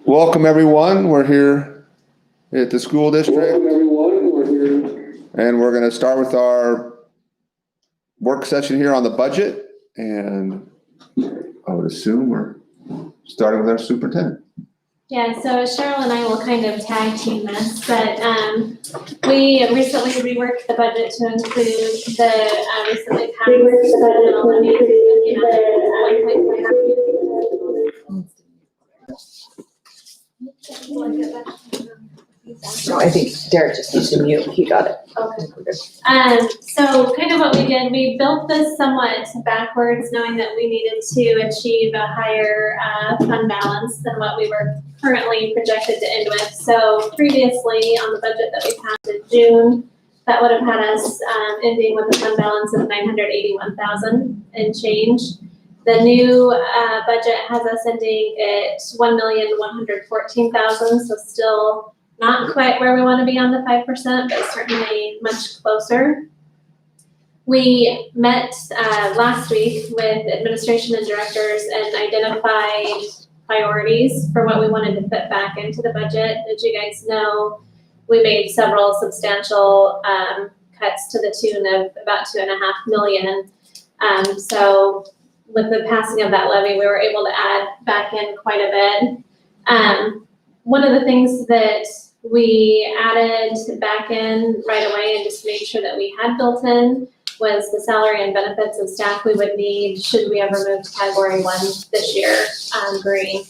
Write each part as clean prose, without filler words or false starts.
Welcome everyone. We're here at the school district. And we're going to start with our work session here on the budget. And I would assume we're starting with our superintendent. Yeah, so Cheryl and I will kind of tag team this, but we recently reworked the budget to include the recently No, I think Derek just needs to mute. He got it. Okay. So kind of what we did, we built this somewhat backwards, knowing that we needed to achieve a higher fund balance than what we were currently projected to end with. So previously on the budget that we passed in June, that would have had us ending with a fund balance of $981,000 and change. The new budget has us ending at $1,114,000, so still not quite where we want to be on the 5%, but certainly much closer. We met last week with administration and directors and identified priorities for what we wanted to put back into the budget. As you guys know, we made several substantial cuts to the tune of about $2.5 million. So with the passing of that levy, we were able to add back in quite a bit. One of the things that we added back in right away and just made sure that we had built in was the salary and benefits of staff we would need should we ever move to category 1 this year, green.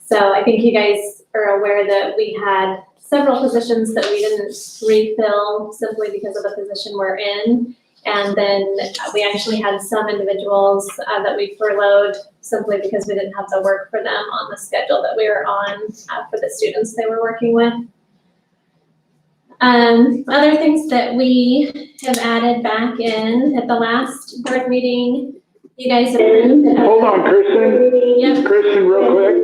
So I think you guys are aware that we had several positions that we didn't refill simply because of the position we're in. And then we actually had some individuals that we furloughed simply because we didn't have the work for them on the schedule that we were on for the students they were working with. Other things that we have added back in at the last board meeting, you guys approved. Hold on, Kristen. Yep. Kristen, real quick.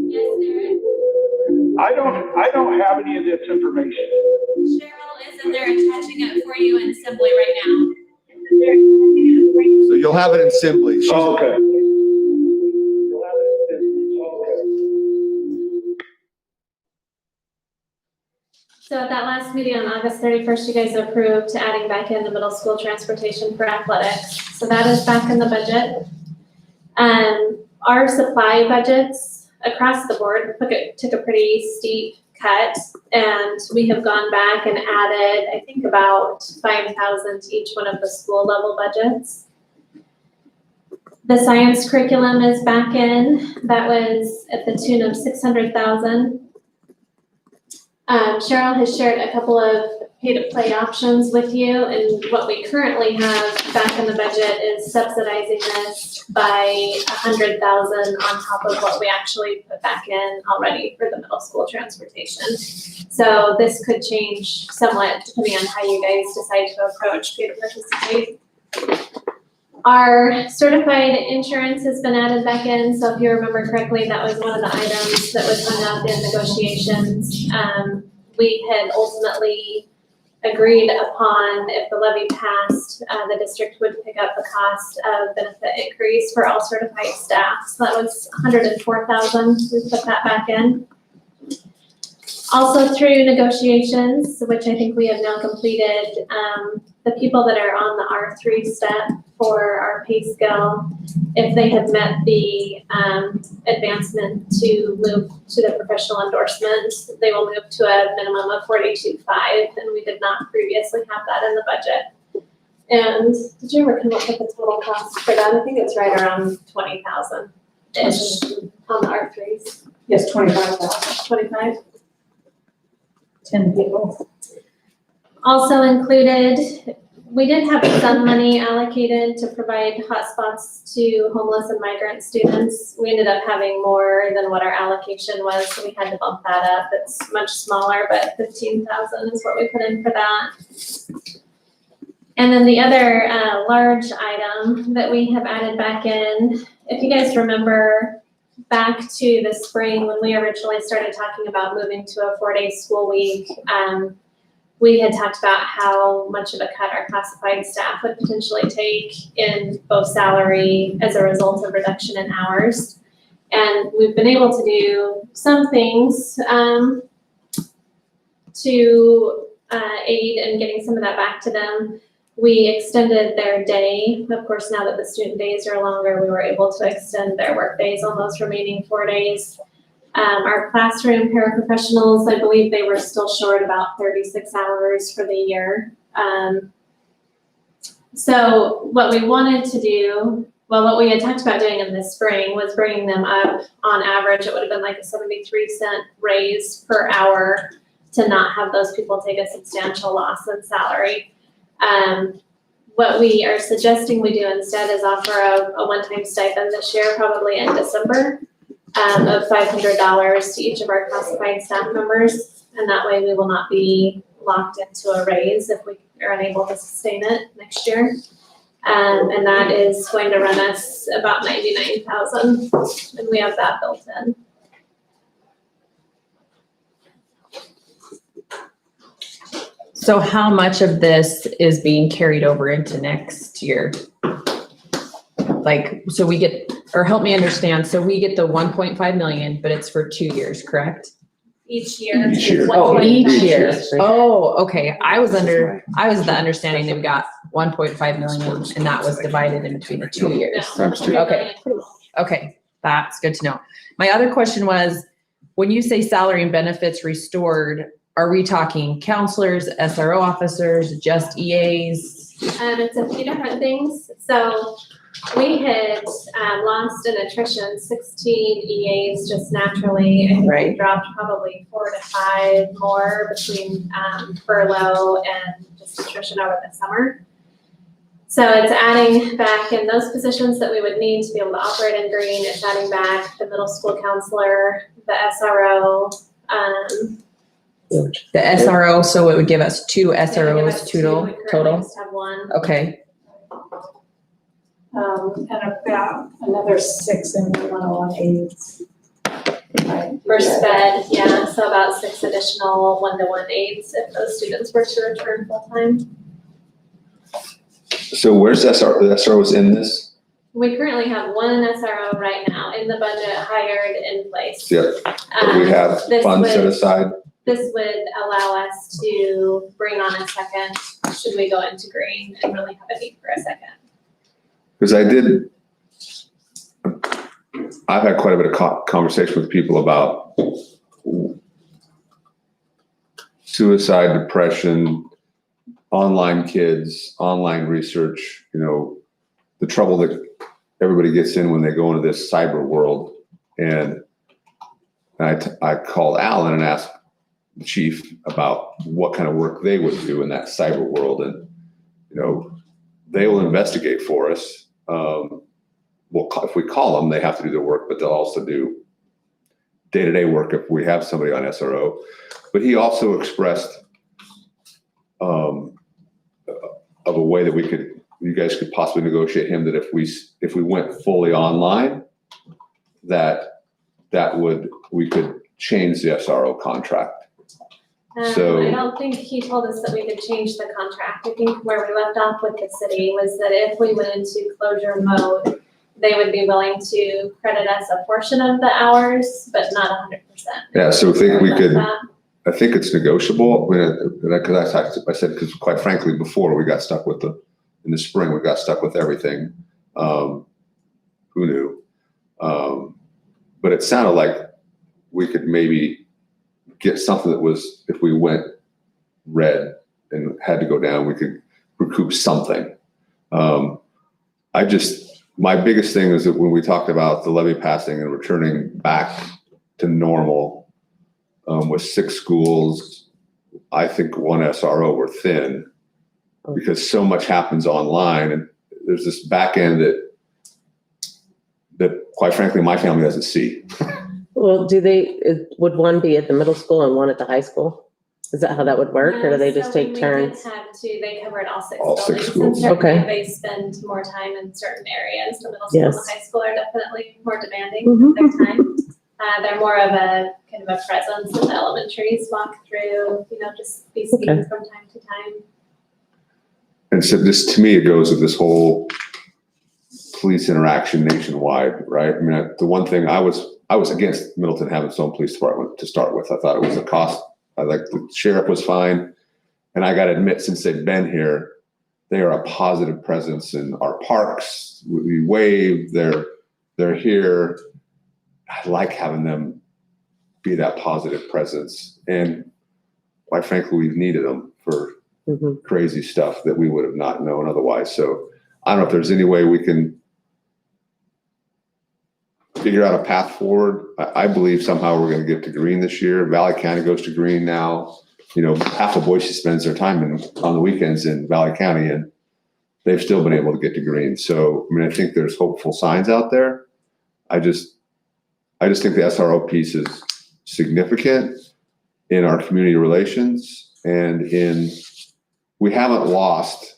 Yes, Derek. I don't have any of this information. Cheryl is in there attaching it for you in Simply right now. So you'll have it in Simply. Oh, okay. So at that last meeting on August 31st, you guys approved adding back in the middle school transportation for athletics. So that is back in the budget. Our supply budgets across the board took a pretty steep cut, and we have gone back and added, I think, about $5,000 to each one of the school level budgets. The science curriculum is back in. That was at the tune of $600,000. Cheryl has shared a couple of pay-to-play options with you, and what we currently have back in the budget is subsidizing this by $100,000 on top of what we actually put back in already for the middle school transportation. So this could change somewhat depending on how you guys decide to approach pay-to-participate. Our certified insurance has been added back in, so if you remember correctly, that was one of the items that was hung up in negotiations. We had ultimately agreed upon, if the levy passed, the district would pick up the cost of benefit increase for all certified staff. So that was $104,000. We put that back in. Also through negotiations, which I think we have now completed, the people that are on the R3 step for our pay scale, if they have met the advancement to move to the professional endorsement, they will move to a minimum of $42,500, and we did not previously have that in the budget. And did you ever come up with the total cost for that? I think it's right around $20,000-ish on the R3s. Yes, 25,000. 25. 10 people. Also included, we did have some money allocated to provide hotspots to homeless and migrant students. We ended up having more than what our allocation was, so we had to bump that up. It's much smaller, but $15,000 is what we put in for that. And then the other large item that we have added back in, if you guys remember back to the spring when we originally started talking about moving to a 4-day school week, we had talked about how much of a cut our classified staff would potentially take in both salary as a result of reduction in hours. And we've been able to do some things to aid in getting some of that back to them. We extended their day. Of course, now that the student days are longer, we were able to extend their work days on those remaining 4 days. Our classroom paraprofessionals, I believe they were still short about 36 hours for the year. So what we wanted to do, well, what we had talked about doing in the spring was bringing them up on average. It would have been like a 73-cent raise per hour to not have those people take a substantial loss in salary. What we are suggesting we do instead is offer a one-time stipend this year, probably in December, of $500 to each of our classified staff members. And that way we will not be locked into a raise if we are unable to sustain it next year. And that is going to run us about $99,000, and we have that built in. So how much of this is being carried over into next year? Like, so we get, or help me understand, so we get the 1.5 million, but it's for 2 years, correct? Each year. Each year. Oh, each year. Yes. Oh, okay. I was the understanding that we got 1.5 million and that was divided in between the 2 years. Times two. Okay. Okay, that's good to know. My other question was, when you say salary and benefits restored, are we talking counselors, SRO officers, just EAs? It's a few different things. So we had lost in attrition 16 EAs just naturally. I think Right. we dropped probably 4 to 5 more between furlough and just attrition over the summer. So it's adding back in those positions that we would need to be able to operate in green. It's adding back the middle school counselor, the SRO. The SRO, so it would give us 2 Give SROs us 2. We currently total? just have 1. Okay, And about another 6 in 101 aides. Right. For sped, yeah, so about 6 additional 1-to-1 aides if those students were to return full-time. So where's the SROs in this? We currently have 1 SRO right now in the budget hired in place. Yeah, but we have This funds set would- aside. This would allow us to bring on a second, should we go into green and really have a need for a second. Because I've had quite a bit of conversation with people about suicide, depression, online kids, online research, the trouble that everybody gets in when they go into this cyber world. And I called Alan and asked the chief about what kind of work they would do in that cyber world. And, they will investigate for us. If we call them, they have to do their work, but they'll also do day-to-day work if we have somebody on SRO. But he also expressed of a way that you guys could possibly negotiate him that if we went fully online, we could change the SRO contract. So- I don't think he told us that we could change the contract. I think where we left off with the city was that if we went into closure mode, they would be willing to credit us a portion of the hours, but not 100%. Yeah, so I think we could, That. I think it's negotiable, because I said, because quite frankly, before we got stuck in the spring, we got stuck with everything. Who knew? But it sounded like we could maybe get something that was, if we went red and had to go down, we could recoup something. My biggest thing is that when we talked about the levy passing and returning back to normal, with 6 schools, I think 1 SRO, we're thin because so much happens online, and there's this back end that quite frankly, my family doesn't see. Well, would one be at the middle school and one at the high school? Is that how that would work, or do they just take turns? They covered all 6 All 6 buildings. schools. And certainly Okay. they spend more time in certain areas. The middle school and the Yes. high school are definitely more demanding Mhm. of their time. They're more of a kind of a presence in the elementaries, walk through, just be seen Okay. from time to time. And so this, to me, it goes with this whole police interaction nationwide, right? I mean, the one thing I was against Middleton having its own police department to start with. I thought it was a cost. I like the sheriff was fine. And I got to admit, since they've been here, they are a positive presence in our parks. We wave, they're here. I like having them be that positive presence. And quite frankly, we've needed them for Mhm. crazy stuff that we would have not known otherwise. So I don't know if there's any way we can figure out a path forward. I believe somehow we're going to get to green this year. Valley County goes to green now. Half of Boise spends their time on the weekends in Valley County, and they've still been able to get to green. So, I mean, I think there's hopeful signs out there. I just think the SRO piece is significant in our community relations, and we haven't lost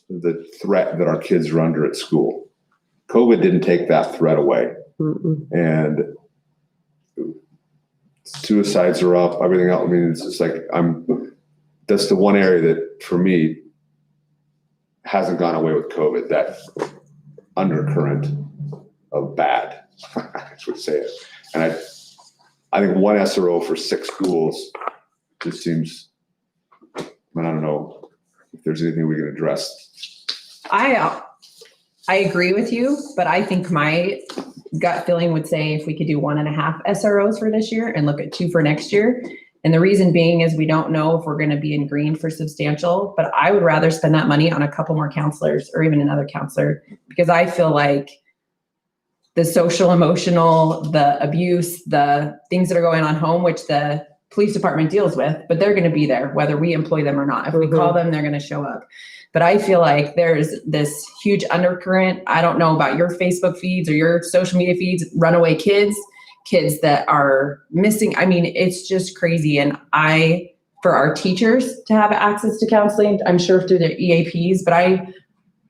the threat that our kids are under at school. COVID didn't take that threat away. Mm-mm. And suicides are up, everything else. I mean, it's just like, that's the one area that for me hasn't gone away with COVID, that undercurrent of bad, I would say it. And I think one SRO for 6 schools just seems, I don't know if there's anything we can address. I agree with you, but I think my gut feeling would say if we could do 1.5 SROs for this year and look at 2 for next year. And the reason being is we don't know if we're going to be in green for substantial, but I would rather spend that money on a couple more counselors or even another counselor, because I feel like the social, emotional, the abuse, the things that are going on home, which the police department deals with, but they're going to be there whether we employ them or not. If we call them, they're going to show up. But I feel like there's this huge undercurrent. I don't know about your Facebook feeds or your social media feeds, runaway kids that are missing. I mean, it's just crazy. And for our teachers to have access to counseling, I'm sure through their EAPs, but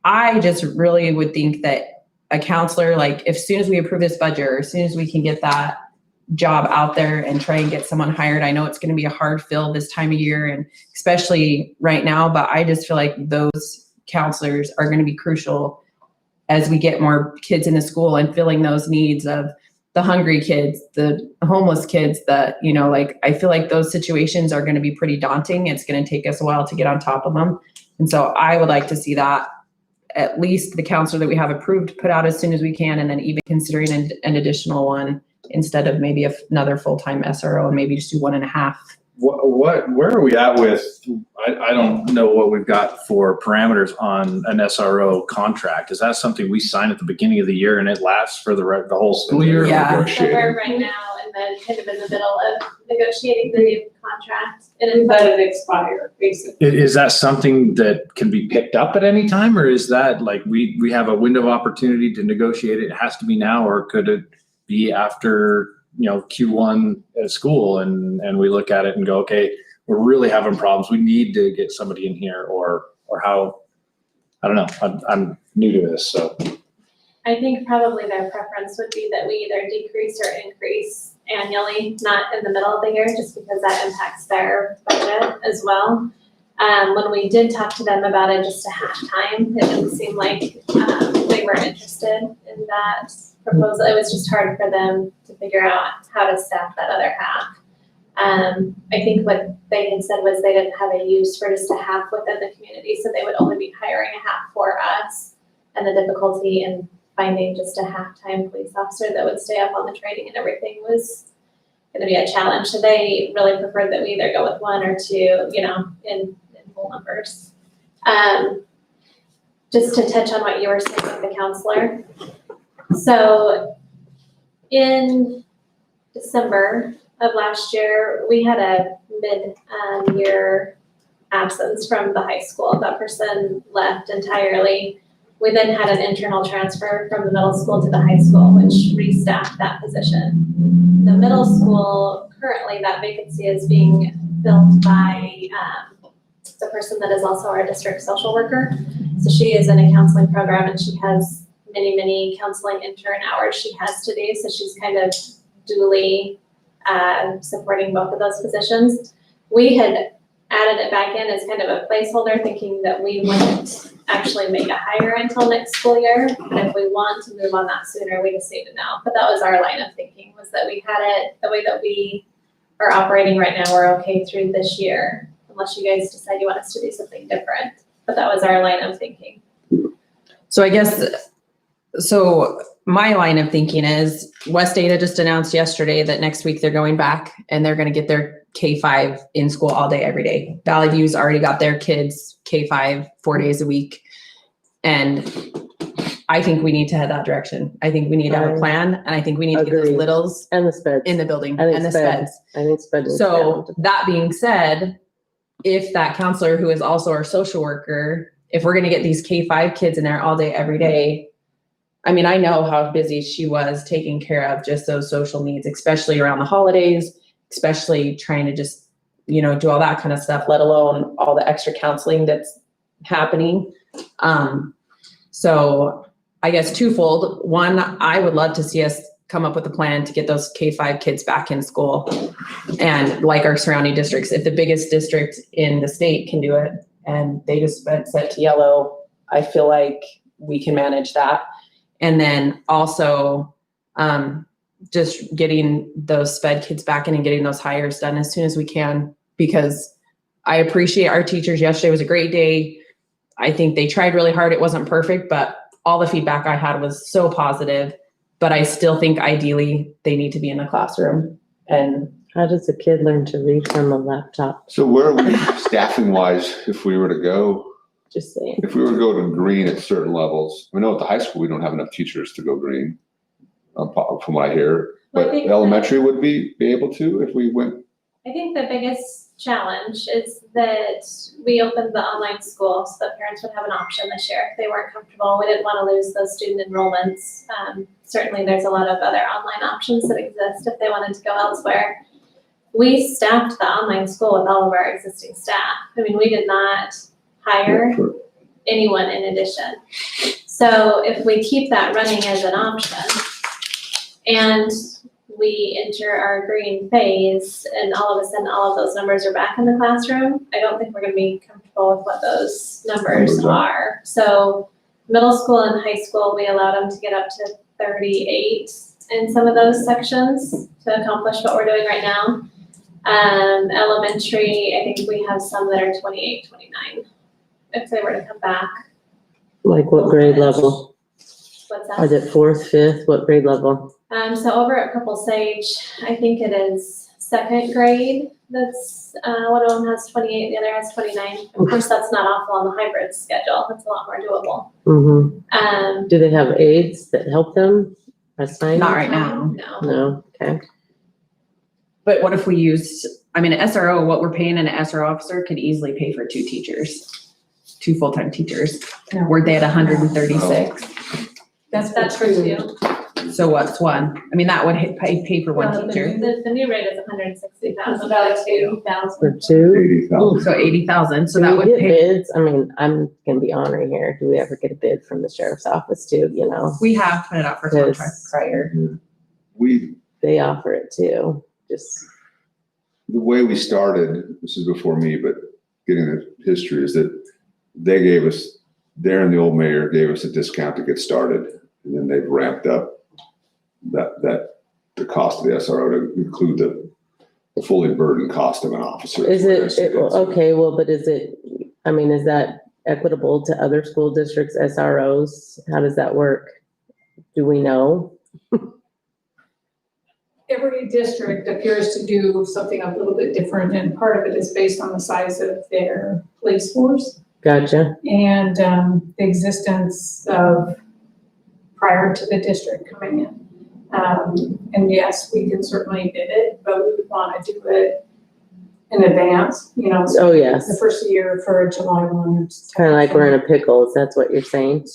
I just really would think that a counselor, like as soon as we approve this budget, or as soon as we can get that job out there and try and get someone hired. I know it's going to be a hard fill this time of year and especially right now, but I just feel like those counselors are going to be crucial as we get more kids into school and filling those needs of the hungry kids, the homeless kids, I feel like those situations are going to be pretty daunting. It's going to take us a while to get on top of them. And so I would like to see that at least the counselor that we have approved put out as soon as we can, and then even considering an additional one instead of maybe another full-time SRO and maybe just do 1.5. Where are we at with, I don't know what we've got for parameters on an SRO contract. Is that something we sign at the beginning of the year and it lasts for the whole school year? Yeah. So we're right now in the middle of negotiating the new contract. And Let it expire, basically. Is that something that can be picked up at any time, or is that like we have a window of opportunity to negotiate it? It has to be now, or could it be after Q1 at school and we look at it and go, okay, we're really having problems. We need to get somebody in here, or how? I don't know. I'm new to this, so. I think probably their preference would be that we either decrease or increase annually, not in the middle of the year, just because that impacts their budget as well. When we did talk to them about it just a half time, it didn't seem like they were interested in that proposal. It was just hard for them to figure out how to staff that other half. I think what they had said was they didn't have a use for just a half within the community, so they would only be hiring a half for us. And the difficulty in finding just a half-time police officer that would stay up on the training and everything was going to be a challenge. So they really preferred that we either go with 1 or 2, in full numbers. Just to touch on what you were saying with the counselor. So in December of last year, we had a mid-year absence from the high school. That person left entirely. We then had an internal transfer from the middle school to the high school, which restaffed that position. The middle school, currently that vacancy is being filled by the person that is also our district social worker. So she is in a counseling program and she has many counseling intern hours she has to do. So she's kind of duly supporting both of those positions. We had added it back in as kind of a placeholder, thinking that we wouldn't actually make a hire until next school year. And if we want to move on that sooner, we just need to know. But that was our line of thinking, was that we had it the way that we are operating right now. We're okay through this year, unless you guys decide you want us to do something different. But that was our line of thinking. So I guess, so my line of thinking is West Ada just announced yesterday that next week they're going back and they're going to get their K-5 in school all day, every day. Valley View's already got their kids K-5 4 days a week. And I think we need to head that direction. I think we need to have a plan, and I think we need to get those Agreed. littles And the speds. in the building I think and the speds. speds. I think sped. So that being said, if that counselor who is also our social worker, if we're gonna get these K-5 kids in there all day, every day, I mean, I know how busy she was taking care of just those social needs, especially around the holidays, especially trying to just, you know, do all that kind of stuff, let alone all the extra counseling that's happening. So I guess twofold. One, I would love to see us come up with a plan to get those K-5 kids back in school, and like our surrounding districts. If the biggest district in the state can do it and they just went set to yellow, I feel like we can manage that. And then also just getting those sped kids back in and getting those hires done as soon as we can, because I appreciate our teachers. Yesterday was a great day. I think they tried really hard. It wasn't perfect, but all the feedback I had was so positive. But I still think ideally they need to be in the classroom. And How does a kid learn to read from a laptop? So where are we staffing wise if we were to go? Just saying. If we were to go to green at certain levels, we know at the high school, we don't have enough teachers to go green, from what I hear. Well, I But think elementary would be able to if we went. I think the biggest challenge is that we opened the online school so that parents would have an option this year if they weren't comfortable. We didn't want to lose those student enrollments. Certainly there's a lot of other online options that exist if they wanted to go elsewhere. We staffed the online school with all of our existing staff. I mean, we did not hire anyone in addition. So if we keep that running as an option and we enter our green phase and all of a sudden all of those numbers are back in the classroom, I don't think we're gonna be comfortable with what those numbers are. So middle school and high school, we allowed them to get up to 38 in some of those sections to accomplish what we're doing right now. Elementary, I think we have some that are 28, 29, if they were to come back. Like what grade level? What's Is that? it fourth, fifth? What grade level? So over at Purple Sage, I think it is second grade. That's, one of them has 28, the other has 29. Of course, that's not awful on the hybrid schedule. That's a lot more doable. Mm-hmm. Do they have aides that help them assign? not right now. No. No, okay. But what if we used, I mean, an SRO, what we're paying an SRO officer could easily pay for 2 teachers, 2 full-time teachers. Weren't they at 136? That's for two. So what's one? I mean, that would pay for one Well, teacher. The new rate is 160,000. About two. For 2? 80,000. So 80,000. So Do that we would get pay. bids? I mean, I'm gonna be honoring here. Do we ever get a bid from the sheriff's office too, you know? We have put it out for Yes. contract prior. We, They offer it too, just, the way we started, this is before me, but getting the history is that they gave us, Darren, the old mayor, gave us a discount to get started. And then they've ramped up the cost of the SRO to include the fully burdened cost of an officer. is okay, well, but is it, I mean, is that equitable to other school districts, SROs? How does that work? Do we know? Every district appears to do something a little bit different, and part of it is based on the size of their police force Gotcha. and the existence of prior to the district coming in. And yes, we can certainly bid it, but we would want to do it in advance, you know, Oh, the yes. first year for July 1. Kind of like we're in a pickle, if that's what you're saying.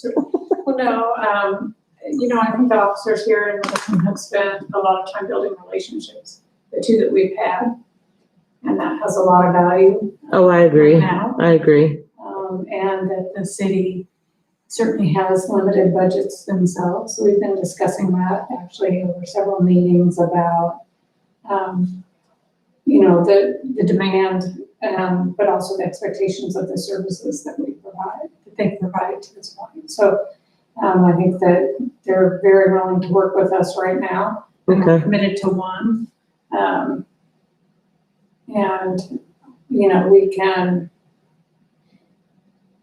Well, no, you know, I think the officers here in Littleton have spent a lot of time building relationships, the 2 that we've had. And that has a lot of value Oh, I right agree. now. I agree. And that the city certainly has limited budgets themselves. We've been discussing that actually over several meetings about, the demand, but also the expectations of the services that they provide to this point. So I think that they're very willing to work with us right now. And we're Okay. committed to one. We can,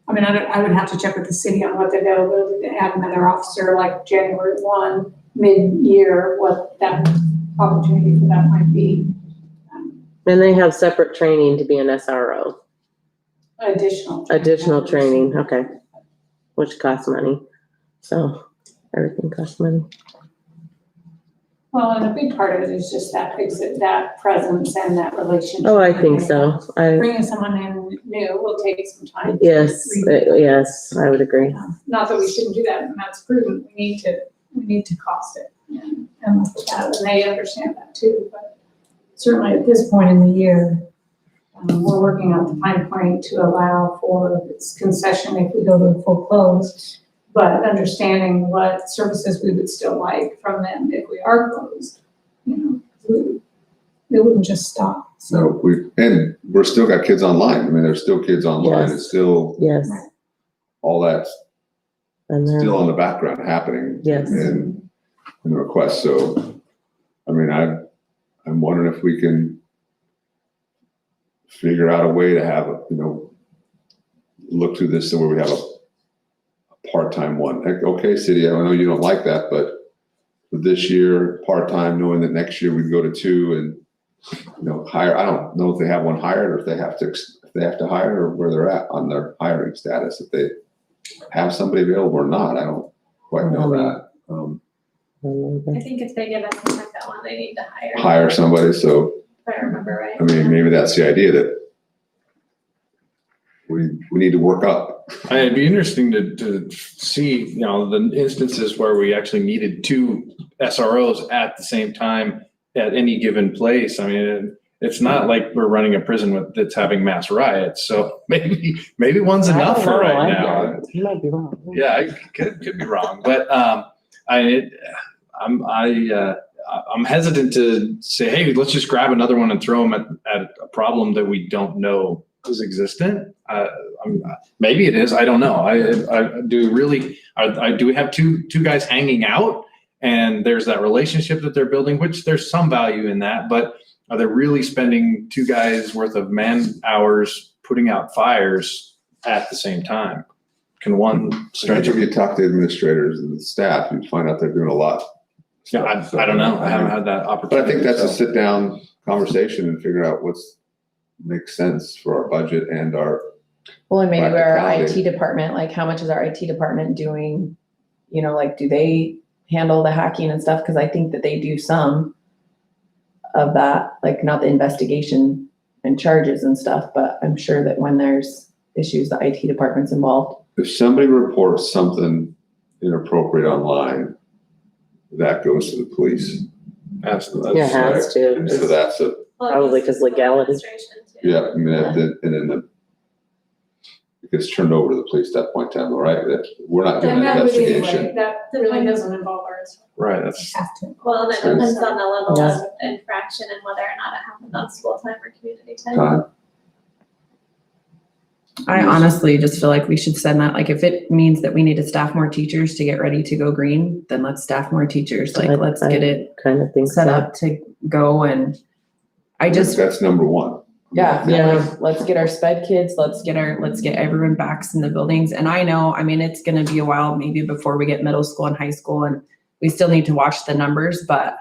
I would have to check with the city on what the availability to add another officer like January 1, mid-year, what that opportunity for that might be. And they have separate training to be an SRO, additional training, okay, which costs money. So everything costs money. Well, and a big part of it is just that presence and that relationship. Oh, I think so. Bringing someone in new will take some time. Yes, I would agree. Not that we shouldn't do that, and that's prudent. We need to cost it and look at that, and they understand that too. But certainly at this point in the year, we're working out the fine point to allow for this concession if we go to a full close, but understanding what services we would still like from them if we are closed. They wouldn't just stop. So we're still got kids online. I mean, there's still kids online. Yes. It's still, Yes. all that's And then, still in the background happening. Yes. In the request. So, I mean, I'm wondering if we can figure out a way to have look through this so where we have a part-time one. Like, okay, city, I know you don't like that, but for this year, part-time, knowing that next year we'd go to 2 and, hire. I don't know if they have one hired or if they have to hire or where they're at on their hiring status, if they have somebody available or not. I don't quite know that. I think if they give us a second one, they need to Hire somebody. So, if I remember right. I mean, maybe that's the idea that we need to work up. It'd be interesting to see, the instances where we actually needed 2 SROs at the same time at any given place. I mean, it's not like we're running a prison that's having mass riots. So maybe one's enough for right now. You might be wrong. Yeah, I could be wrong, but I'm hesitant to say, hey, let's just grab another one and throw them at a problem that we don't know is existent. Maybe it is. I don't know. Do we have two guys hanging out, and there's that relationship that they're building, which there's some value in that, but are they really spending 2 guys worth of man hours putting out fires at the same time? Can one stretch If it? you talk to administrators and staff, you'd find out they're doing a lot. Yeah, I don't know. I haven't had that But opportunity. I think that's a so. sit-down conversation and figure out makes sense for our budget and our, Well, and maybe our Practicality. IT department, like how much is our IT department doing? Do they handle the hacking and stuff? Cause I think that they do some of that, like not the investigation and charges and stuff, but I'm sure that when there's issues, the IT department's involved. if somebody reports something inappropriate online, that goes to the police. Absolutely. Yeah, it has to. And so that's Probably 'cause legality. yeah, I mean, and then it gets turned over to the police at that point in time, all right? We're not doing an That would be the way. investigation. That really doesn't involve ours. Right. We That's have to. Well, and it True. depends on the level Yeah. of infraction and whether or not it happened on school time or community time. Time. I honestly just feel like we should send that, like if it means that we need to staff more teachers to get ready to go green, then let's staff more teachers. Like, let's get it Kind of think set so. up to go, and I just, That's number one. yeah, Yeah. like, let's get our sped kids, let's get everyone back in the buildings. And I know, I mean, it's gonna be a while maybe before we get middle school and high school, and we still need to watch the numbers, but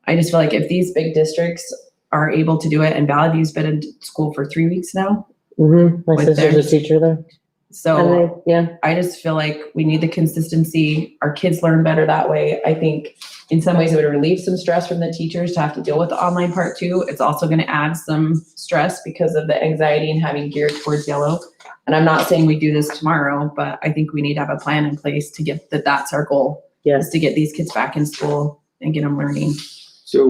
I just feel like if these big districts are able to do it, and Valley View's been in school for 3 weeks now, My With sister's theirs. a teacher there. so. And yeah, I just feel like we need the consistency. Our kids learn better that way. I think in some ways it would relieve some stress from the teachers to have to deal with the online part too. It's also going to add some stress because of the anxiety and having geared towards yellow. And I'm not saying we do this tomorrow, but I think we need to have a plan in place to get that's our goal, yes. is to get these kids back in school and get them learning. So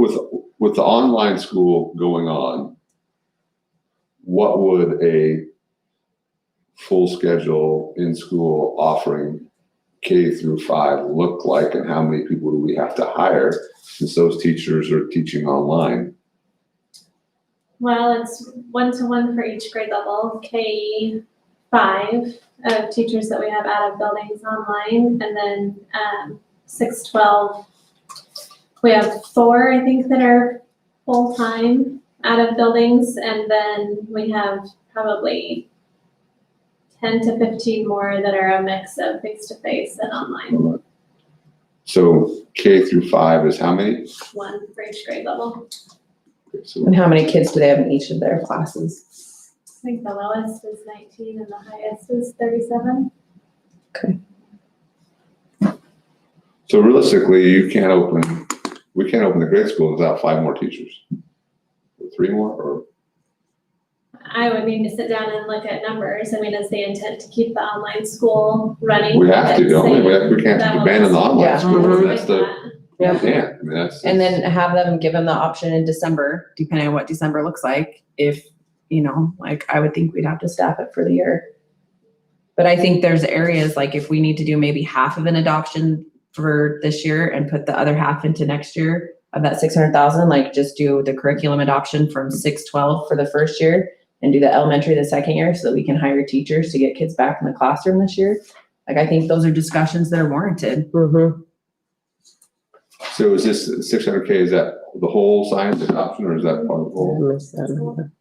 with the online school going on, what would a full schedule in school offering K through 5 look like, and how many people do we have to hire since those teachers are teaching online? Well, it's 1-to-1 for each grade level, K-5 of teachers that we have out of buildings online, and then 6-12. We have 4, I think, that are full-time out of buildings, and then we have probably 10 to 15 more that are a mix of face-to-face and online, So K through 5 is how many? 1 for each grade level. So And how many kids do they have in each of their classes? I think the lowest is 19 and the highest is 37. So realistically, we can't open the grade school without 5 more teachers. 3 more, or? I would need to sit down and look at numbers. I mean, is the intent to keep the online school running? We have to, don't we? We can't That will abandon the be- online Yeah. school. Mhm. That's the, Yep. yeah, I mean, that's. And then have them give them the option in December, depending on what December looks like. If, like, I would think we'd have to staff it for the year. But I think there's areas, like if we need to do maybe half of an adoption for this year and put the other half into next year of that 600,000, like just do the curriculum adoption from 6-12 for the first year and do the elementary the second year so that we can hire teachers to get kids back in the classroom this year. Like, I think those are discussions that are warranted. Mm-hmm. So is this 600K, is that the whole science adoption, or is that part of the whole? Missed that number.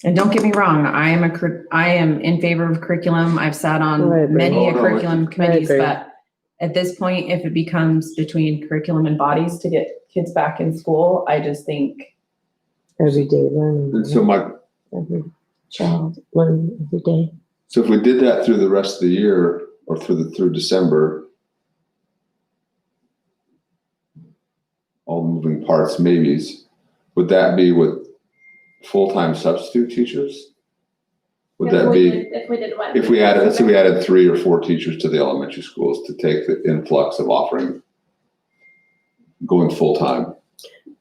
And don't get me wrong, I am in favor of curriculum. I've sat I on agree. many Oh, no, curriculum committees, agree. but at this point, if it becomes between curriculum and bodies to get kids back in school, I just think, Everyday learning. And so Every child learning every day. so if we did that through the rest of the year, or through December, all the moving parts, maybes, would that be with full-time substitute teachers? Would that be, If we did what? if we added, let's say we added 3 or 4 teachers to the elementary schools to take the influx of offering, going full-time,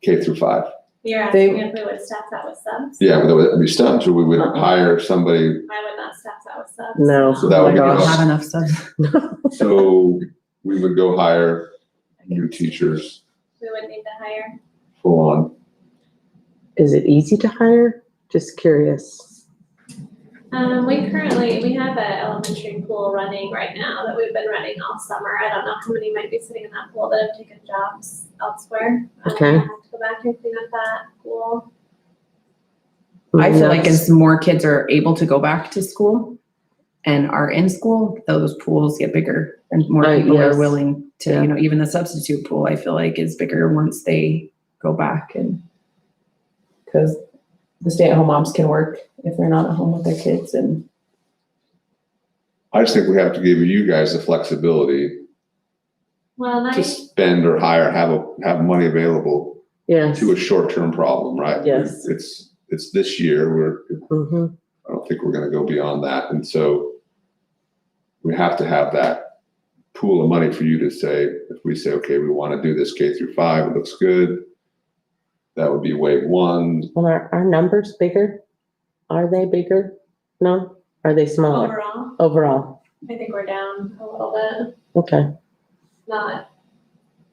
K through 5? You're asking if we would staff that with subs? Yeah, but that would be stumped, or we would Uh-uh. hire somebody, I would not staff that with subs. No. So that would we be don't us. have enough subs. so we would go hire new teachers We would need to hire. full-on. Is it easy to hire? Just curious. We have an elementary pool running right now that we've been running all summer. I don't know how many might be sitting in that pool that have taken jobs elsewhere. Okay. I have to go back and clean up that pool. I feel like That's- as more kids are able to go back to school and are in school, those pools get bigger and more Right, people yes. are willing to, Yeah. even the substitute pool, I feel like is bigger once they go back and because the stay-at-home moms can work if they're not at home with their kids and I just think we have to give you guys the flexibility Well, to spend or hire, have money available Yes. to a short-term problem, right? Yes. It's this year, Mm-hmm. I don't think we're gonna go beyond that, and so we have to have that pool of money for you to say, if we say, okay, we wanna do this K through 5, it looks good, that would be wave 1. Well, are our numbers bigger? Are they bigger? No? Are they smaller? overall, Overall? I think we're down a little bit, Okay. not,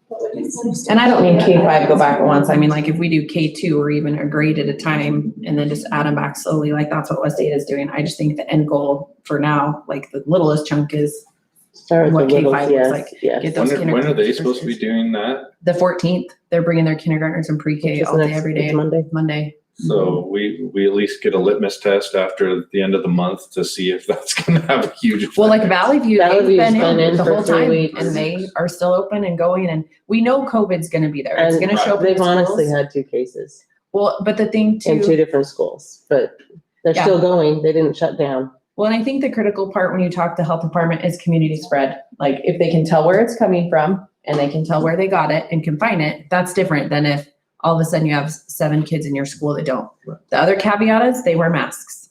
what would you say? and I don't mean K5 go back at once. I mean, like if we do K2 or even a grade at a time and then just add them back slowly, like that's what West Data is doing. I just think the end goal for now, like the littlest chunk is Start with What the littles, K5 looks yes, like. yes. Get those When are they kindergartners supposed to be first. doing that? The 14th, they're bringing their kindergartners and Which pre-K is all day, next- every day, it's Monday. Monday. So we at least get a litmus test after the end of the month to see if that's gonna have a huge effect. Well, like Valley View, Valley they've View's been been in in the for whole 3 time weeks. and they are still open and going and we know COVID's gonna be there. It's And gonna show up in they've the honestly schools. had 2 cases Well, but the thing in 2 too, different schools, but they're Yeah. still going. They didn't shut down. well, and I think the critical part when you talk to health department is community spread. Like if they can tell where it's coming from and they can tell where they got it and confine it, that's different than if all of a sudden you have 7 kids in your school that don't. Right. The other caveat is they wear masks.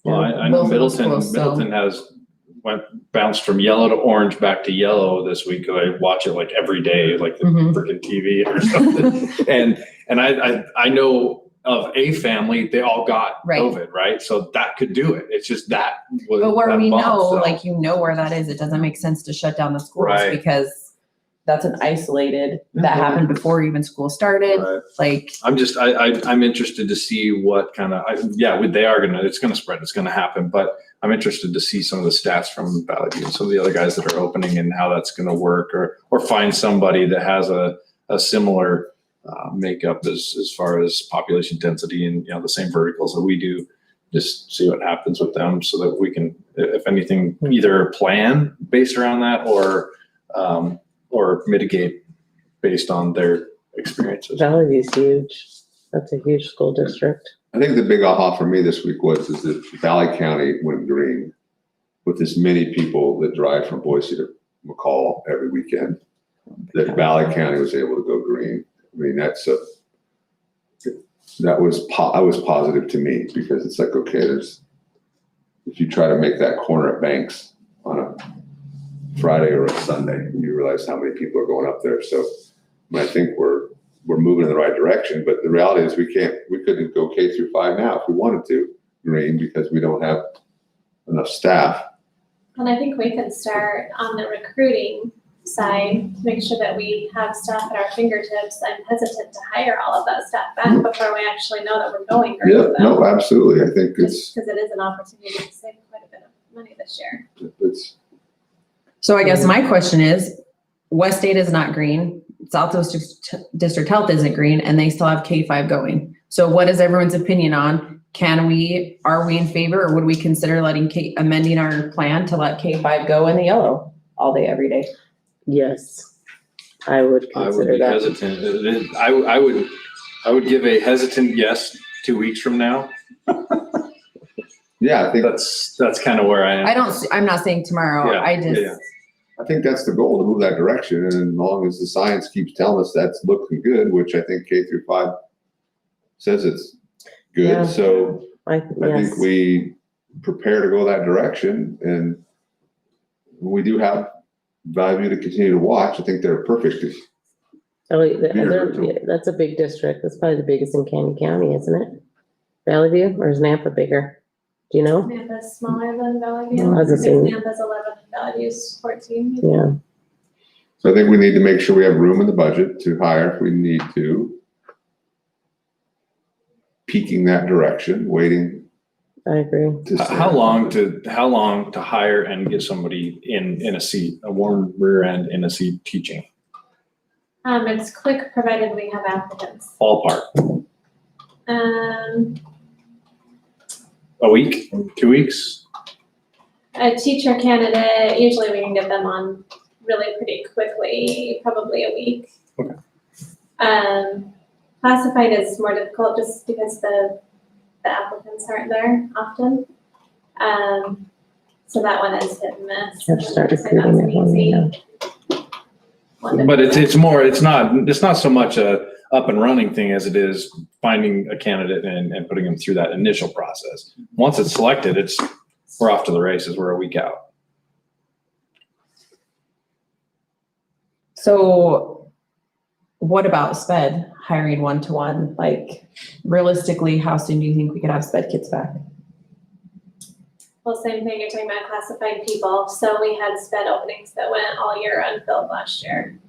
Well, I know Both of those Middleton, schools, so- Middleton has bounced from yellow to orange back to yellow this week. I watch it like every day, like the Mhm. freaking TV or something. And I know of a family, they all got Right. COVID, right? So that could do it. It's just that was. But where that we bump, know, so. like, you know where that is, it doesn't make sense to shut down the schools Right. because that's an isolated, that Mhm. happened before even school started. Right. Like, I'm interested to see what kind of, it's gonna spread, it's gonna happen, but I'm interested to see some of the stats from Valley View and some of the other guys that are opening and how that's gonna work, or find somebody that has a similar makeup as far as population density and, you know, the same verticals that we do. Just see what happens with them so that we can, if anything, either plan based around that or mitigate based on their experiences. Valley View's huge. That's a huge school district. I think the big aha for me this week is that Valley County went green with as many people that drive from Boise to McCall every weekend, that Valley County was able to go green. I mean, that was positive to me because it's like, okay, if you try to make that corner at Banks on a Friday or a Sunday, you realize how many people are going up there. So I think we're moving in the right direction, but the reality is we couldn't go K through 5 now if we wanted to green because we don't have enough staff. And I think we could start on the recruiting side to make sure that we have staff at our fingertips. I'm hesitant to hire all of that staff back before we actually know that we're going green Yeah, with them. no, absolutely. I think Just because it is an opportunity to save quite a bit of money this year. it's, so I guess my question is, West Data is not green, Southwest District Health isn't green, and they still have K-5 going. So what is everyone's opinion on? Are we in favor, or would we consider amending our plan to let K-5 go in the yellow all day, every day? Yes, I would I would consider be that. hesitant. I would give a hesitant yes 2 weeks from now. yeah, I think That's kind of where I am. I'm not saying tomorrow, Yeah, I just, yeah. I think that's the goal, to move that direction. And as long as the science keeps telling us that's looking good, which I think K through 5 says it's Yeah. good. So I Yes. think we prepare to go that direction, and we do have value to continue to watch. I think they're perfect. Oh, Here. that's a big district. That's probably the biggest in Canyon County, isn't it? Valley View, or is Nampa bigger? Do you know? Nampa's smaller than Valley View. Oh, I was I gonna think say- Nampa's 11 and Valley View's 14. Yeah. So I think we need to make sure we have room in the budget to hire if we need to. Peaking that direction, waiting I agree. to. How long to hire and get somebody in a seat, a warm rear end in a seat teaching? It's quick provided we have applicants. Ballpark, Um, a week, 2 weeks? a teacher candidate, usually we can get them on really pretty quickly, probably a week. Okay. Classified is more difficult just because the applicants aren't there often. So that one is hit and miss. Have to start So that's recruiting an that one, easy yeah. one to But fill. it's not so much a up and running thing as it is finding a candidate and putting them through that initial process. Once it's selected, we're off to the races. We're a week out. so what about sped, hiring 1-to-1? Like, realistically, how soon do you think we could have sped kids back? Well, same thing, you're talking about classified people. So we had sped openings that went all year unfilled last year.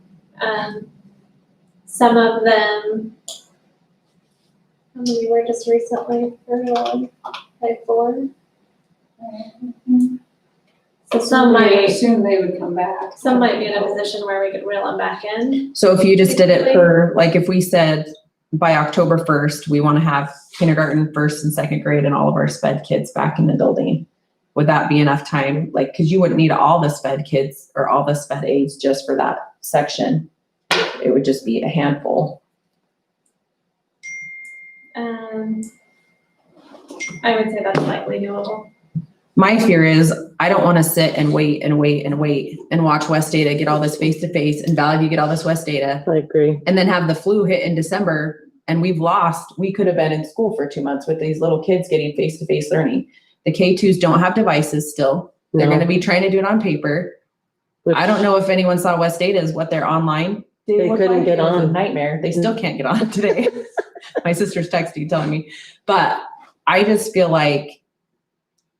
Some of them, how many were just recently filled? Like 4? So some I might, assume they would come back. some might be in a position where we could reel them back in. So if you just did it for, like, if we said by October 1st, we want to have kindergarten, 1st and 2nd grade and all of our sped kids back in the building, would that be enough time? Like, cause you wouldn't need all the sped kids or all the sped aides just for that section. It would just be a handful. I would say that's likely doable. My fear is I don't want to sit and wait and wait and wait and watch West Data get all this face-to-face and Valley View get all this West Data I agree. and then have the flu hit in December and we could have been in school for 2 months with these little kids getting face-to-face learning. The K2s don't have devices still. They're No. going to be trying to do it on paper. Which- I don't know if anyone saw West Data's, what their online. They looked couldn't like. get It was a on. nightmare. They still can't get on today. My sister's texting telling me, but I just feel like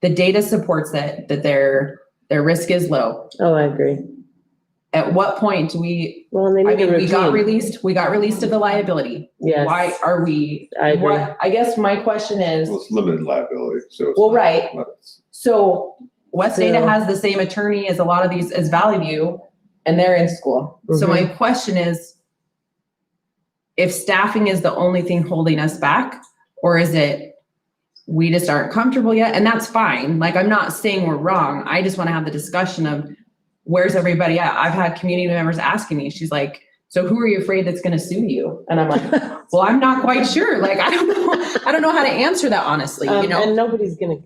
the data supports that their risk is low. Oh, I agree. At what point do we, Well, and they I need a mean, we got routine. released of the liability. Yes. Why are we, I agree. I guess my question is, Well, it's limited liability, so. it's well, not- right. So West Data So- has the same attorney as a lot of these, as Valley View, and they're in school. So my Mm-hmm. question is, if staffing is the only thing holding us back, or is it we just aren't comfortable yet? And that's fine. Like, I'm not saying we're wrong. I just want to have the discussion of where's everybody at? I've had community members asking me, she's like, so who are you afraid that's going to sue you? And I'm like, well, I'm not quite sure. Like, I don't know how to answer that honestly, you know? And nobody's gonna,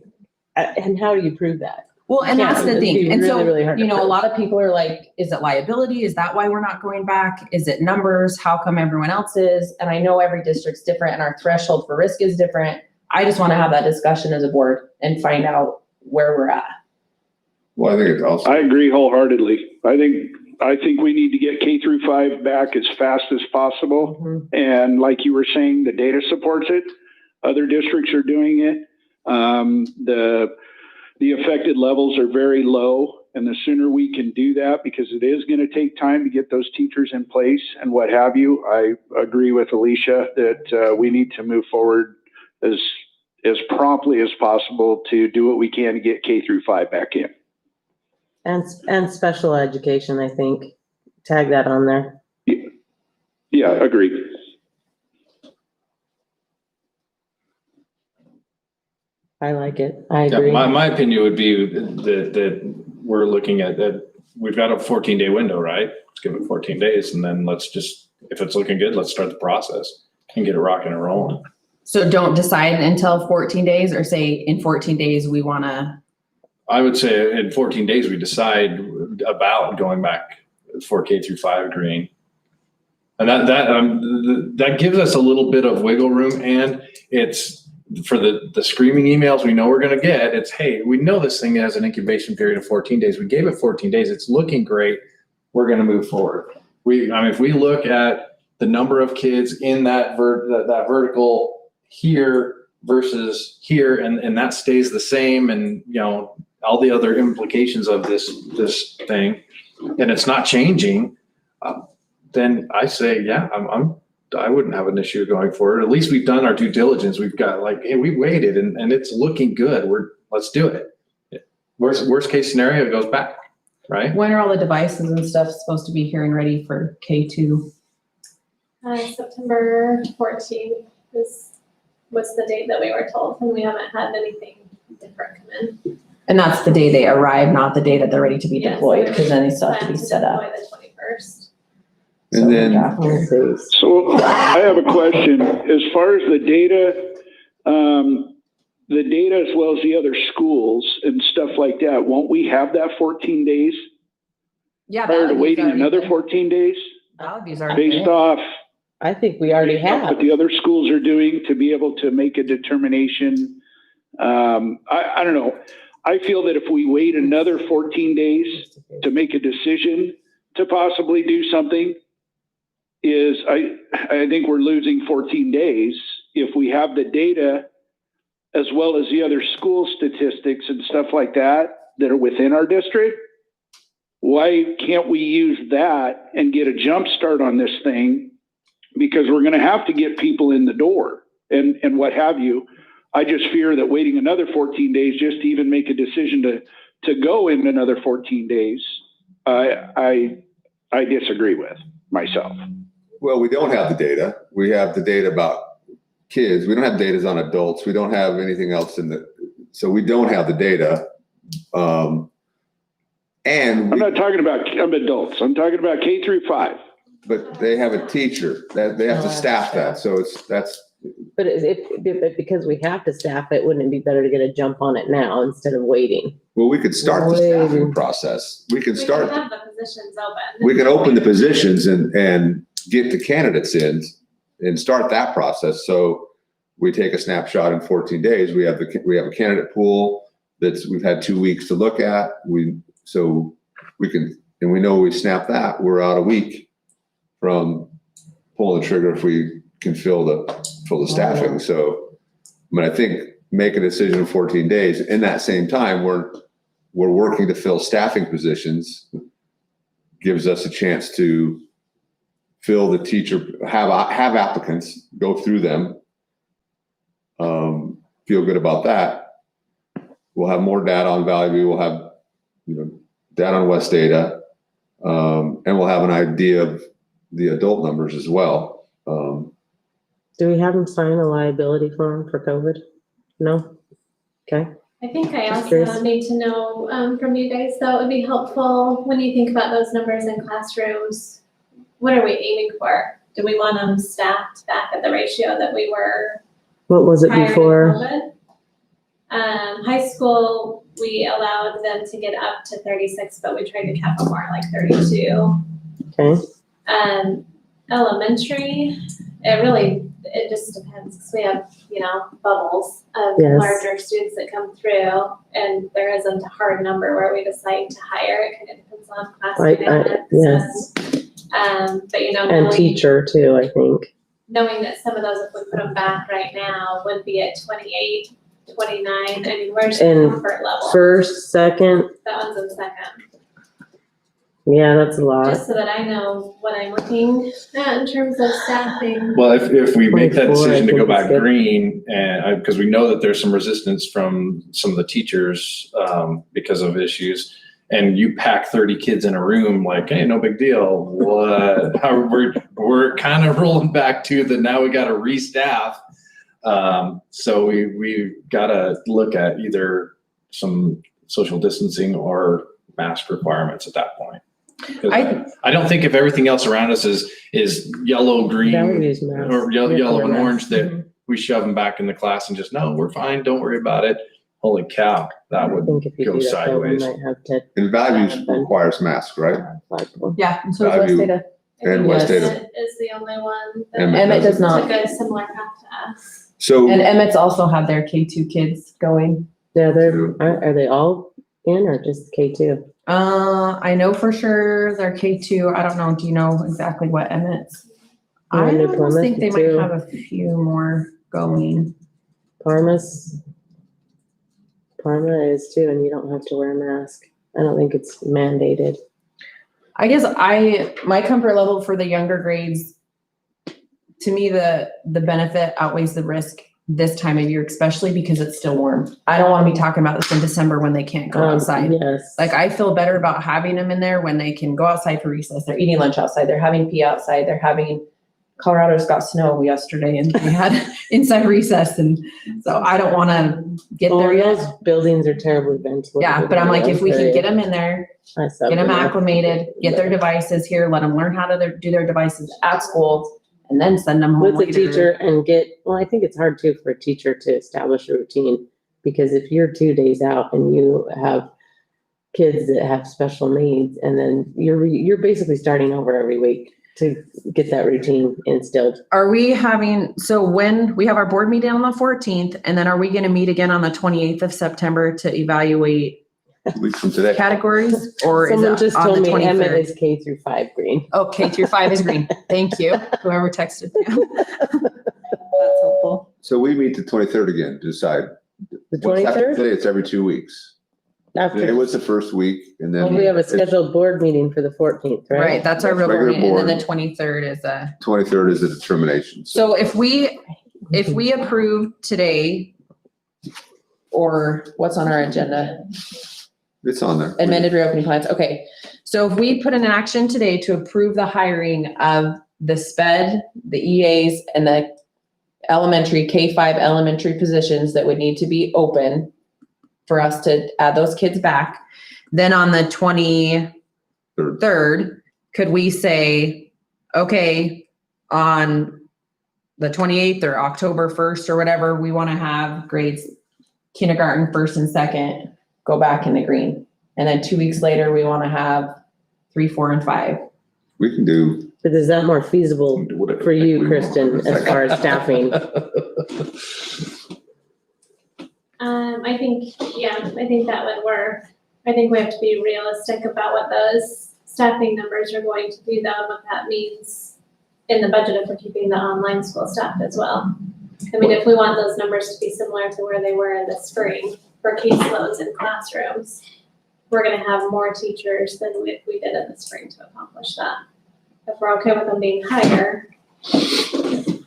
and how do you prove that? Well, and Yeah, that's the it'd thing. be And so, really, really hard to you know, a prove. lot of people are like, is it liability? Is that why we're not going back? Is it numbers? How come everyone else is? And I know every district's different and our threshold for risk is different. I just want to have that discussion as a board and find out where we're at. Well, I think it's also. I agree wholeheartedly. I think we need to get K-5 back as fast as possible. Mhm. And like you were saying, the data supports it. Other districts are doing it. The affected levels are very low. And the sooner we can do that, because it is going to take time to get those teachers in place and what have you, I agree with Alicia that we need to move forward as promptly as possible to do what we can to get K-5 back in. And special education, I think, tag that on there. Yeah, agreed. I like it. I Yeah, agree. my opinion would be that we're looking at that, we've got a 14-day window, right? Let's give it 14 days and then let's just, if it's looking good, let's start the process and get it rocking and rolling. So don't decide until 14 days or say in 14 days, we want to, I would say in 14 days, we decide about going back for K-5 agreeing. And that gives us a little bit of wiggle room, and it's for the screaming emails we know we're going to get. It's, hey, we know this thing has an incubation period of 14 days. We gave it 14 days. It's looking great. We're going to move forward. If we look at the number of kids in that vertical here versus here, and that stays the same, and you know all the other implications of this thing, and it's not changing, then I say, yeah, I wouldn't have an issue going forward. At least we've done our due diligence. We've got like, hey, we waited and it's looking good. Let's do it. Worst case scenario, it goes back, right? when are all the devices and stuff supposed to be here and ready for K2? September 14th was the date that we were told, and we haven't had anything different come in. And that's the day they arrive, not the day that they're ready to be Yes, deployed, because then they still have to be plan set up. deploy the 21st. And then, Let's see. So I have a question. As far as the data as well as the other schools and stuff like that, won't we have that 14 days Yeah. prior to Valley View's waiting already another been- 14 days Valley View's already based been. off I think we already based off have. what the other schools are doing to be able to make a determination? I don't know. I feel that if we wait another 14 days to make a decision to possibly do something, I think we're losing 14 days. If we have the data as well as the other school statistics and stuff like that are within our district, why can't we use that and get a jump start on this thing? Because we're going to have to get people in the door and what have you. I just fear that waiting another 14 days just to even make a decision to go in another 14 days, I disagree with myself. well, we don't have the data. We have the data about kids. We don't have data on adults. We don't have anything else so we don't have the data. And I'm not talking about adults. I'm talking about K-5. but they have a teacher that they have to staff that. So that's, But but because we have to staff it, wouldn't it be better to get a jump on it now instead of waiting? well, we could start the staffing process. We can We start. can have the positions open. We can open the positions and get the candidates in and start that process. So we take a snapshot in 14 days. We have a candidate pool we've had 2 weeks to look at. So we can, and we know we snap that, we're out a week from pulling the trigger if we can fill the staffing. So, I mean, I think make a decision in 14 days. In that same time, we're working to fill staffing positions, gives us a chance to fill the teacher, have applicants, go through them. Feel good about that. We'll have more data on Valley View. We'll have, data on West Data. And we'll have an idea of the adult numbers as well. Do we have them sign a liability form for COVID? No? Okay. I think I Just also curious. need to know, from you guys, that would be helpful when you think about those numbers in classrooms. What are we aiming for? Do we want them staffed back at the ratio that we were What was it prior to before? COVID? High school, we allowed them to get up to 36, but we tried to cap them more like 32. Okay. Elementary, it just depends, because we have, bubbles of Yes. larger students that come through, and there isn't a hard number where we decide to hire. It kind of depends on class dynamics. Yes. But And teacher too, I think. knowing that some of those, if we put them back right now, would be at 28, 29. I mean, where's the And comfort level? First, second, That one's in second. yeah, that's a lot. Just so that I know what I'm looking at in terms of staffing. Well, if we make that 24, decision to I go think is back good. green, and because we know that there's some resistance from some of the teachers because of issues, and you pack 30 kids in a room, like, hey, no big deal. What? How we're kind of rolling back to the now we got to restaff. So we got to look at either some social distancing or mask requirements at that point. 'Cause I don't think if everything else around us is yellow, green, Values mask. or yellow and Mask. orange, that Mhm. we shove them back in the class and just, no, we're fine, don't worry about it. Holy cow, that I would think if you go do that, though, we sideways. might have to. And values requires masks, right? Flagpole. Yeah, and so does Value. West Data. I think And West Emmett Data. is the only one that Emmett Emmett does not. took a similar path to us. So, And Emmett's also had their K2 kids going. Yeah, are they all in or just K2? I know for sure they're K2. I don't know. Do you know exactly what Emmett's? Yeah, I New almost Plymouth think they too. might have a few more going. Parma is too, and you don't have to wear a mask. I don't think it's mandated. I guess my comfort level for the younger grades, to me, the benefit outweighs the risk this time of year, especially because it's still warm. I don't want to be talking about this in December when they can't go outside. Yes. Like, I feel better about having them in there when they can go outside for recess. They're eating lunch outside. They're having pee outside. Colorado's got snow yesterday and we had inside recess. And so I don't want to get Oh, there yet. those buildings are terribly ventilated. Yeah, but I'm like, if we can get them in there, get them acclimated, get their devices here, let them learn how to do their devices at school, and then send them home With the later. teacher and I think it's hard too for a teacher to establish a routine, because if you're 2 days out and you have kids that have special needs, and then you're basically starting over every week to get that routine instilled. Are we when we have our board meeting on the 14th, and then are we going to meet again on the 28th of September to evaluate 2 weeks from today. categoes, or is Someone it just on told the me 23rd? Emmett is K-5 green. Oh, K-5 is green. Thank you, whoever texted me. That's helpful. So we meet the 23rd again to decide. The What's happening 23rd? Today, it's every 2 weeks. It After, was the first week and then. we have a scheduled board meeting for the 14th, right? Right, that's our real Regular board meeting, and then board. the 23rd is a. 23rd is the determination. So if we approve today, or what's on our agenda? It's on there. Amended reopening plans, okay. So if we put an action today to approve the hiring of the SPED, the EAs, and the elementary, K-5 elementary positions that would need to be open for us to add those kids back, then on the 23rd, could we say, okay, on the 28th or October 1st or whatever, we want to have grades kindergarten, first and second, go back in the green. And then 2 weeks later, we want to have 3, 4, and 5. We can do. But is that more feasible whatever for you, we want. Kristen, as far as staffing? I think that would work. I think we have to be realistic about what those staffing numbers are going to do, though, and what that means in the budget if we're keeping the online school staff as well. I mean, if we want those numbers to be similar to where they were in the spring for caseloads in classrooms, we're gonna have more teachers than we did in the spring to accomplish that. If we're okay with them being higher, then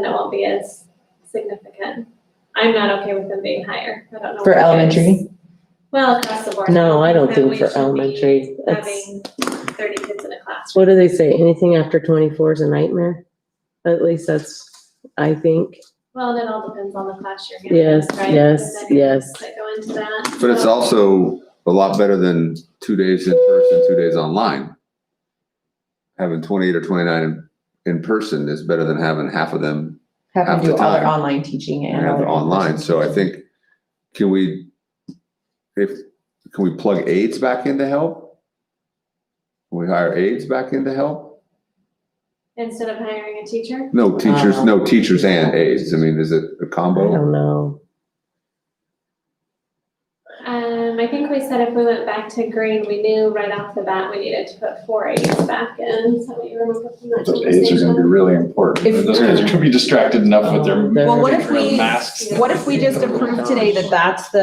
it won't be as significant. I'm not okay with them being higher. I don't know. For what it is. elementary? Well, across the board. No, I don't that think we for should be elementary. That's, Having 30 kids in a classroom. what do they say? Anything after 24 is a nightmare? At least that's, I think. Well, it all depends on the class you're in. Yes, right? yes, The dynamics yes. That go into that. But it's So- also a lot better than 2 days in person, 2 days online. Having 28 or 29 in person is better than having half of them Have Half to do the all their time. online teaching and. and have all it their online. So I think, can we plug aides back in to help? Can we hire aides back in to help? Instead of hiring a teacher? No teachers and aides. I mean, is it a I combo? don't know. I think we said if we went back to green, we knew right off the bat we needed to put 4 aides back in. Is that what you remember from that Those aides are gonna be conversation? really important. If- Those kids are gonna be distracted enough with their. Well, what if we, Masks. what if we just approve today that that's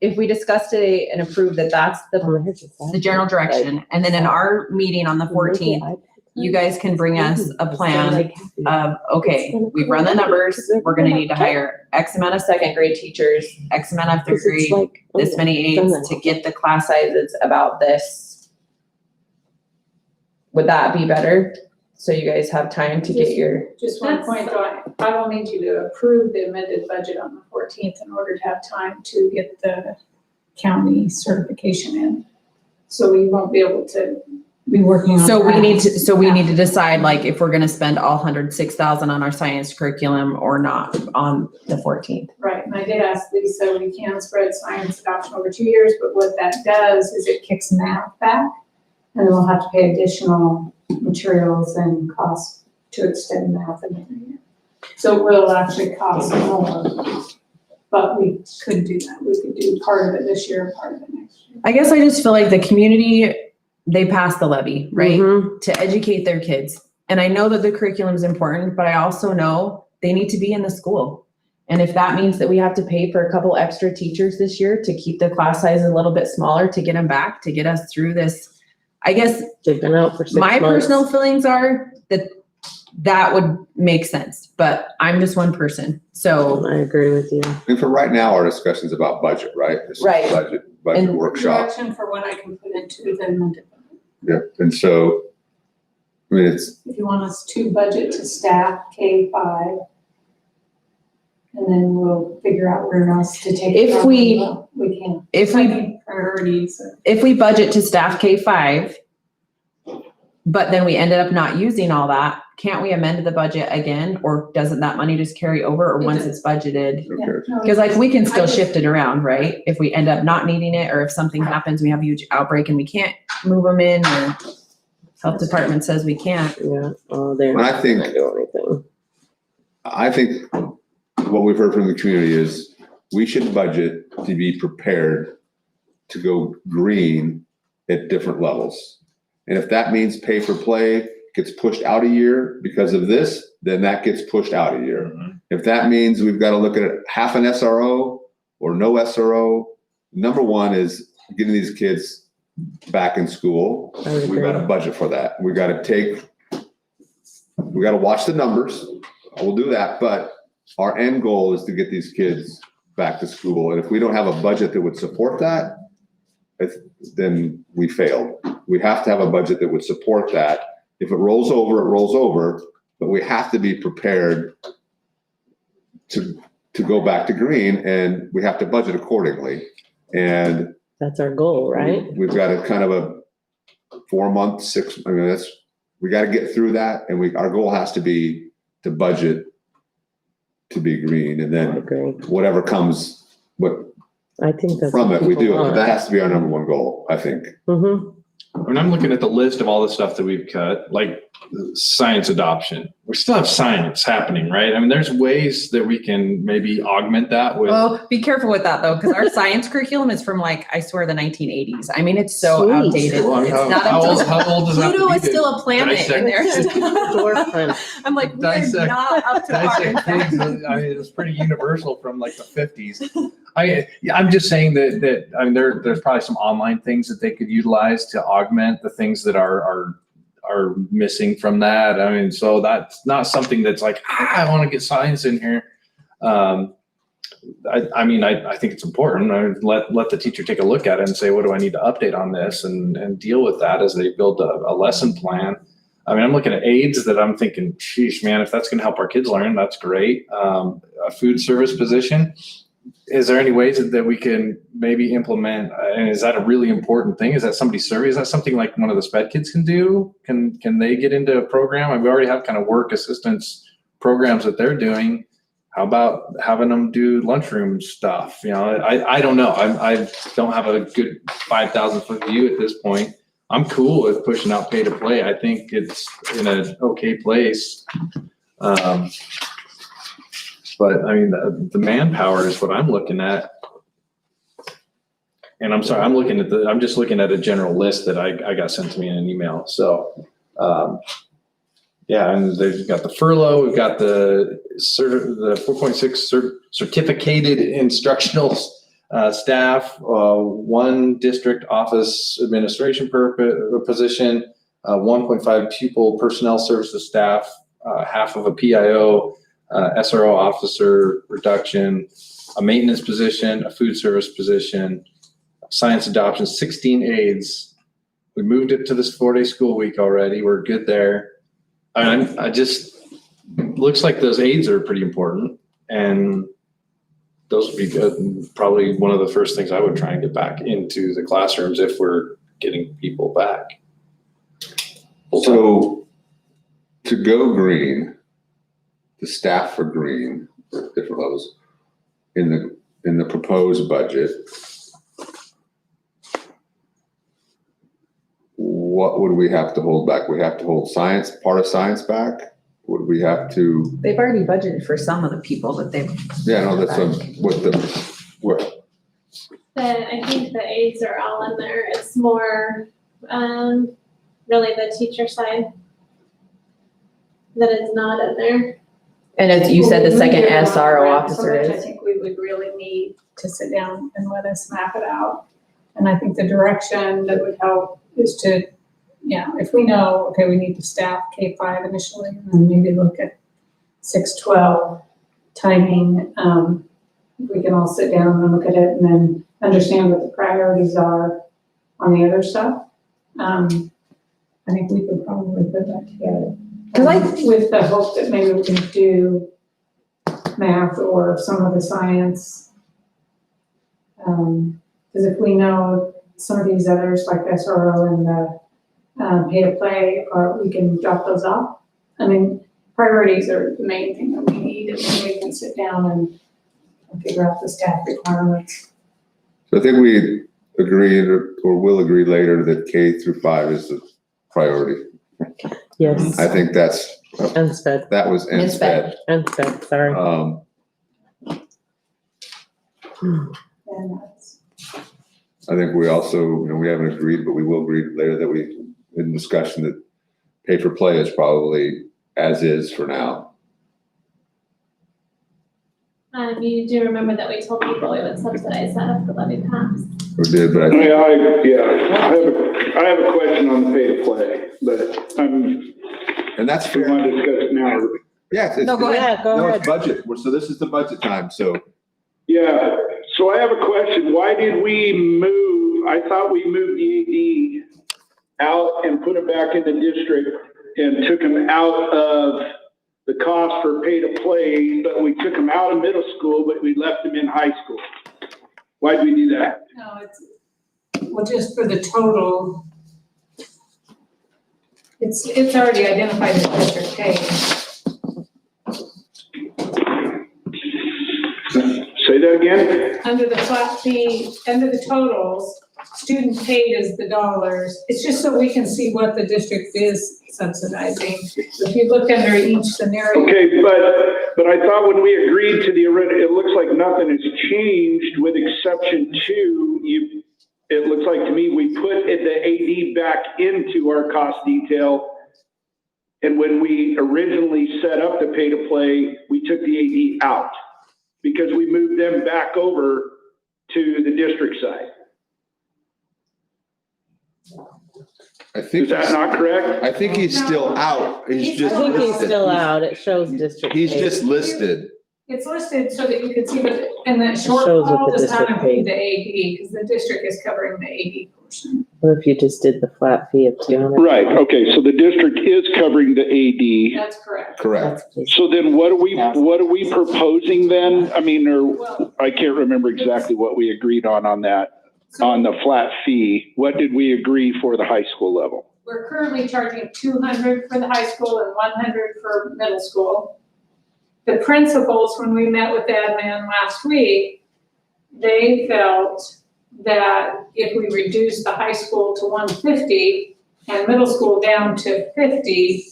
if we discuss today and approve that that's the general direction, and then in our meeting on the 14th, you guys can bring us a plan of, okay, we've run the numbers, we're gonna need to hire X amount of second grade teachers, X amount of third grade, this many aides to get the class sizes about this. Would that be better? So you guys have time to get your, Just one point though, I will need you to approve the amended budget on the 14th in order to have time to get the county certification in. So we won't be able to be working on. so we that. need to decide like if we're gonna spend all 106,000 on our science curriculum or not on the 14th. Right, and I did ask Lisa, we can spread science adoption over 2 years, but what that does is it kicks math back. And then we'll have to pay additional materials and costs to extend math another year. So it will actually cost more, but we could do that. We could do part of it this year, part of it next year. I guess I just feel like the community, they passed the levy, right? Mhm. To educate their kids. And I know that the curriculum is important, but I also know they need to be in the school. And if that means that we have to pay for a couple extra teachers this year to keep the class size a little bit smaller, to get them back, to get us through this, I guess They've been out for 6 months. my personal feelings are that that would make sense, but I'm just one person. So, I agree with you. And for right now, our discussion's about budget, right? This is Right. Budget And workshop. Direction for what I can put into the amended budget. Yeah, and so, I mean, it's, If you want us to budget to staff K-5, and then we'll figure out where else to take it If from. we- We can. if we Second priorities. if we budget to staff K-5, but then we ended up not using all that, can't we amend the budget again? Or doesn't that money just carry over, or once it's budgeted? who cares? Because like we can still shift it around, right? If we end up not needing it, or if something happens, we have a huge outbreak and we can't move them in, or health department says we can't. Yeah, oh, they're Well, I not think- gonna do anything. I think what we've heard from the community is we should budget to be prepared to go green at different levels. And if that means pay for play gets pushed out a year because of this, then that gets pushed out a year. If that means we've got to look at half an SRO or no SRO, number one is getting these kids back in school. I would We've got to agree. budget for that. We got to watch the numbers. We'll do that, but our end goal is to get these kids back to school. And if we don't have a budget that would support that, then we failed. We have to have a budget that would support that. If it rolls over, it rolls over, but we have to be prepared to go back to green, and we have to budget accordingly. And That's our goal, right? we've got a kind of a 4 month, we got to get through that. And our goal has to be to budget to be green, and I then agree. whatever comes I think that's. from what it, we do people it. But want. that has to be our number one goal, I think. Mhm. When I'm looking at the list of all the stuff that we've cut, like science adoption. We still have science happening, right? I mean, there's ways that we can maybe augment that with. Well, be careful with that though, because our science curriculum is from like, I swear, the 1980s. I mean, it's so Sweet. outdated. Well, I mean, It's not how up old, to. how old does that have to Pluto be is to still a planet in there. Dwarf planet. I'm like, we are Dissect- not up to par. in Dissect pigs, fact. I mean, it's pretty universal from like the 50s. I'm just saying that I mean, there's probably some online things that they could utilize to augment the things that are missing from that. I mean, so that's not something that's like, I want to get science in here. I mean, I think it's important. I mean, let the teacher take a look at it and say, what do I need to update on this, and deal with that as they build a lesson plan. I mean, I'm looking at aids that I'm thinking, sheesh, man, if that's going to help our kids learn, that's great. A food service position. Is there any ways that we can maybe implement, and is that a really important thing? Is that somebody's survey? Is that something like one of the SPED kids can do? Can they get into a program? I mean, we already have kind of work assistance programs that they're doing. How about having them do lunchroom stuff? You know, I don't know. I don't have a good 5,000 foot view at this point. I'm cool with pushing out pay to play. I think it's in an okay place. But I mean, the manpower is what I'm looking at. And I'm sorry, I'm just looking at a general list that I got sent to me in an email. So, yeah, and they've got the furlough, we've got the 4.6 certificated instructional staff, one district office administration position, 1.5 pupil personnel services staff, half of a PIO, SRO officer reduction, a maintenance position, a food service position, science adoption, 16 aides. We moved it to this 4-day school week already. We're good there. I just, looks like those aides are pretty important, and those would be good. And probably one of the first things I would try and get back into the classrooms if we're getting people back. So to go green, the staff for green, different levels, in the proposed budget, what would we have to hold back? We have to hold science, part of science back? Would we have to, They've already budgeted for some of the people that they've. yeah, no, that's what, I think the aides are all in there. It's more, really the teacher side that is not in there. And as you said, the second We'll get SRO around officer so much. I is. think we would really need to sit down and let us map it out. And I think the direction that would help is to, if we know, okay, we need to staff K-5 initially, and then maybe look at 6-12 timing. We can all sit down and look at it and then understand what the priorities are on the other stuff. I think we could probably put that together. 'Cause With the hope that maybe we can do math or some of the science. Because if we know some of these others like SRO and the pay to play, or we can drop those off. I mean, priorities are the main thing that we need, and then we can sit down and figure out the staff requirements. so I think we agreed or will agree later that K-5 is the priority. Yes, I think that's, unsped, that was NSPED. unsped, sorry. And that's, I think we also, we haven't agreed, but we will agree later that we, in discussion, that pay for play is probably as is for now. You do remember that we told people we would subsidize that if the levy passed. We did, but I think, I have a question on the pay to play, but and that's we fair. want to discuss it now. Yeah, it's, No, go ahead. Yeah, go no, ahead. it's budget. So this is the budget time, so. Yeah, so I have a question. Why did we move, I thought we moved the AD out and put it back in the district and took them out of the cost for pay to play, but we took them out of middle school, but we left them in high school. Why'd we do that? no, well, just for the total, it's already identified as district pay. Say that again? Under the flat fee, under the totals, student paid is the dollars. It's just so we can see what the district is subsidizing. If you look under each scenario. Okay, but I thought when we agreed to the, it looks like nothing has changed with exception to it looks like to me, we put the AD back into our cost detail. And when we originally set up the pay to play, we took the AD out because we moved them back over to the district side. I think, Is that not correct? I think he's still out. He's I just I think he's listed. still out. It shows district. He's paid. just listed. It's listed so that you can see, but, and the shows what shortfall the does not district include paid. the AD, because the district is covering the AD portion. What if you just did the flat fee of 200? Right, okay, so the district is covering the AD. That's correct. Correct. So then what are we proposing then? I mean, or, Well, I can't remember exactly what we agreed on that, on the flat fee. What did we agree for the high school level? we're currently charging 200 for the high school and 100 for middle school. The principals, when we met with admin last week, they felt that if we reduce the high school to 150 and middle school down to 50,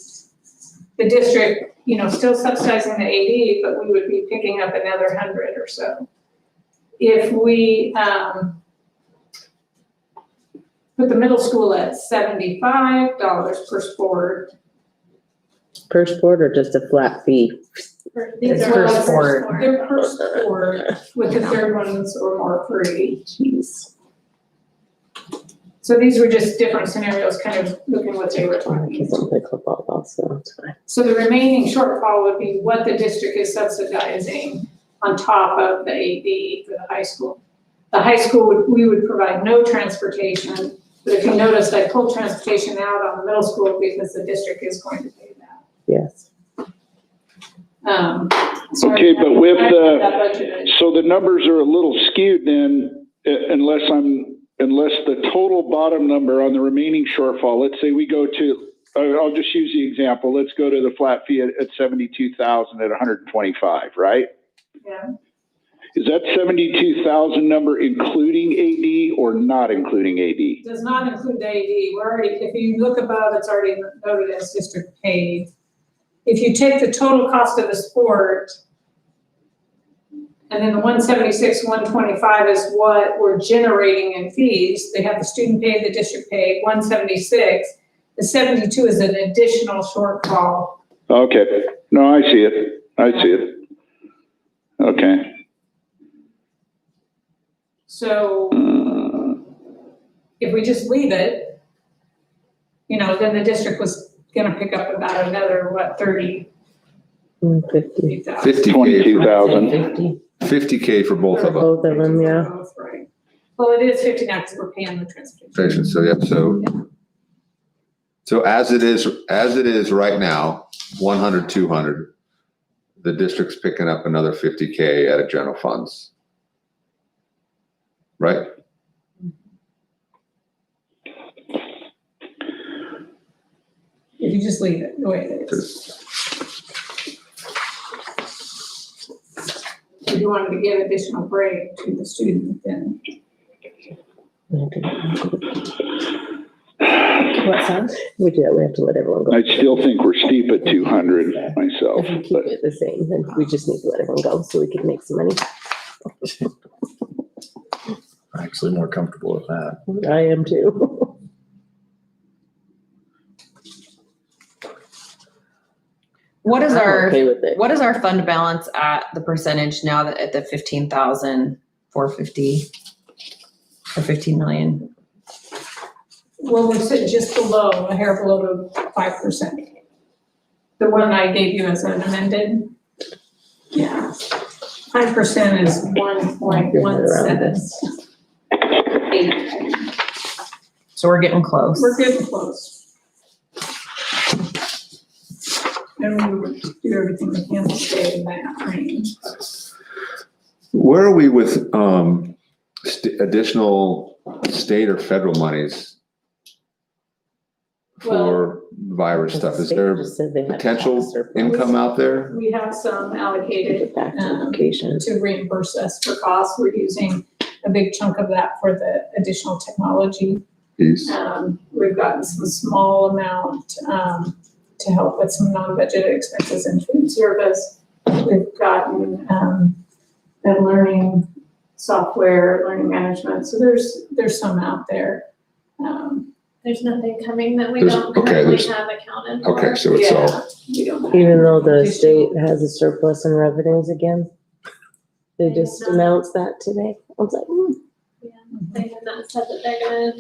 the district, still subsidizing the AD, but we would be picking up another 100 or so. If we put the middle school at $75 per sport. Per sport or just a flat fee? These It's are per all sport. They're per sport, with the third ones or more free. Jeez. So these were just different scenarios, kind of looking what they were My talking kids about. don't play football though, so it's fine. So the remaining shortfall would be what the district is subsidizing on top of the AD for the high school. The high school, we would provide no transportation, but if you notice, I pulled transportation out on the middle school because the district is going to pay that. Yes. So Okay, but with I have the- that budgeted. So the numbers are a little skewed then, unless the total bottom number on the remaining shortfall, let's say we go to, I'll just use the example, let's go to the flat fee at 72,000 at 125, right? Yeah. Is that 72,000 number including AD or not including AD? Does not include the AD. We're already, if you look above, it's already noted as district paid. If you take the total cost of the sport, and then the 176, 125 is what we're generating in fees. They have the student paid, the district paid, 176. The 72 is an additional shortfall. Okay, no, I see it. Okay. So if we just leave it, then the district was gonna pick up about another, 30,000. 50. 50K, 22,000. 50K for both For of them. both of them, yeah. Both, right. Well, it is 50 now because we're paying the transportation. So, yeah, so as it is right now, 100, 200, the district's picking up another 50K out of general funds. Right? If you just leave it the way it is. Just- If you wanted to give additional break to the student, then. What's that? We do that, we have to let everyone go. I still think we're steep at 200 myself, If we keep but it the same, then we just need to let everyone go so we can make some money. I'm actually more comfortable with that. I am too. What is I'm our, okay with it. what is our fund balance at the percentage now that at the 15,450 or 15 million? Well, we're sitting just below, a hair below the 5%. The one I gave you as an amended. Yeah. 5% is 1.178. So we're getting close. We're getting close. And we would do everything we can to stay in that range. Where are we with additional state or federal monies for virus stuff? Is State there just said they had potential tax surplus. income out there? We have some Give allocated it back to education. to reimburse us for costs. We're using a big chunk of that for the additional technology. Piece. We've gotten some small amount, to help with some non-budgeted expenses in food service. We've gotten, the learning software, learning management, so there's some out there. There's nothing coming that we There's- don't okay, currently there's- have accounted for. Okay, so it's all, Yeah, we don't have Even though the additional- state has a surplus in revenues again. They They just have not. announced that today. I was like, They have not said that they're gonna,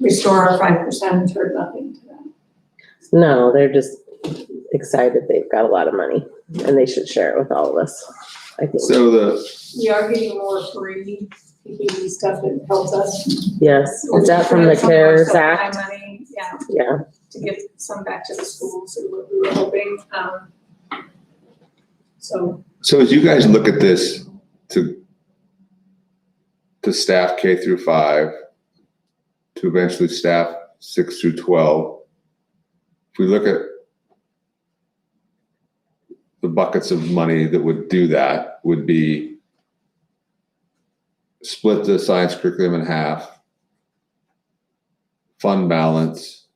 Restore our 5% or nothing to that. no, they're just excited they've got a lot of money and they should share it with all of us, I think. so the, We are getting more free PPE stuff that helps us. Yes, is that from the Some of our CARES supply Act? money, yeah, Yeah, to give some back to the schools, is what we were hoping. So, so as you guys look at this to staff K through 5, to eventually staff 6 through 12, if we look at the buckets of money that would do that, would be split the science curriculum in half, fund balance,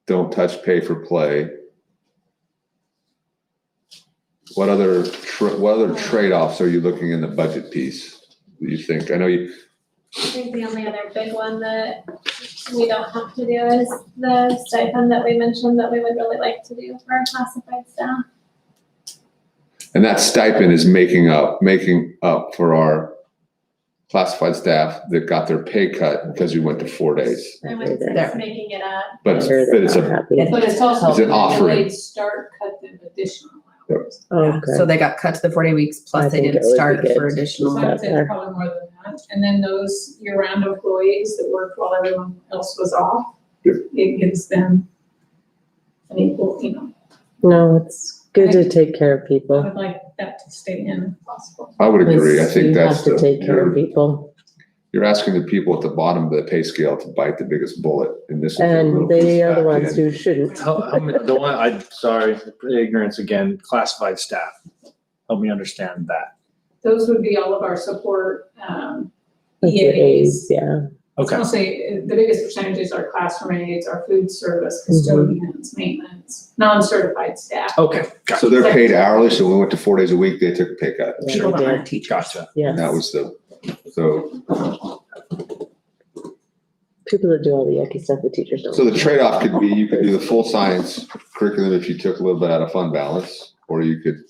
don't touch pay for play. What other trade-offs are you looking in the budget piece, do you think? I know you, I think the only other big one that we don't have to do is the stipend that we mentioned that we would really like to do for our classified staff. and that stipend is making up for our classified staff that got their pay cut because we went to 4 days. I wouldn't say it's making it up. But I'm sure but they're it's not a, happy. but it's also It's an the offering. delayed start cut them additional hours. Okay. So they got cut to the 4-day weeks, I plus they think it didn't would be start good. for So additional. I would say it's probably more than that. And then those year-round employees that worked while everyone else was off, Yep. it gives them an equal, No, it's good to take care of I people. would like that to stay in if possible. I would agree. I think You that's have to take care of people. you're asking the people at the bottom of the pay scale to bite the biggest bullet, and this is. a little And they piece are the back ones in. who shouldn't. Help me, the one, sorry, ignorance again, classified staff. Help me understand that. Those would be all of our support, Like your EAs. aides, yeah. Okay, I'll say the biggest percentages are classroom aides, our food service, Mm-hmm. custodians, maintenance, non-certified staff. okay, gotcha. So they're paid hourly, so when we went to 4 days a week, they took a pay cut. Yeah, People that they aren't did. teachers. Gotcha. Yes. And that was so People that do all the yucky stuff the teachers don't. the trade-off could be, you could do the full science curriculum if you took a little bit out of fund balance, or you could,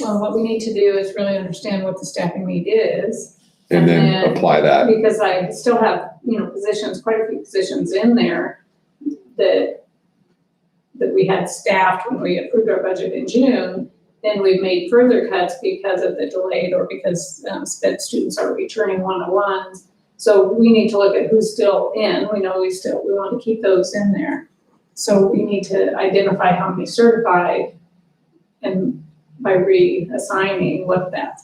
Well, what we need to do is really understand what the staffing need is. and then apply that. Because I still have, positions, quite a few positions in there that we had staffed when we approved our budget in June. Then we've made further cuts because of the delayed or because sped students are returning one-on-ones. So we need to look at who's still in. We know we want to keep those in there. So we need to identify how many certified and by reassigning what that,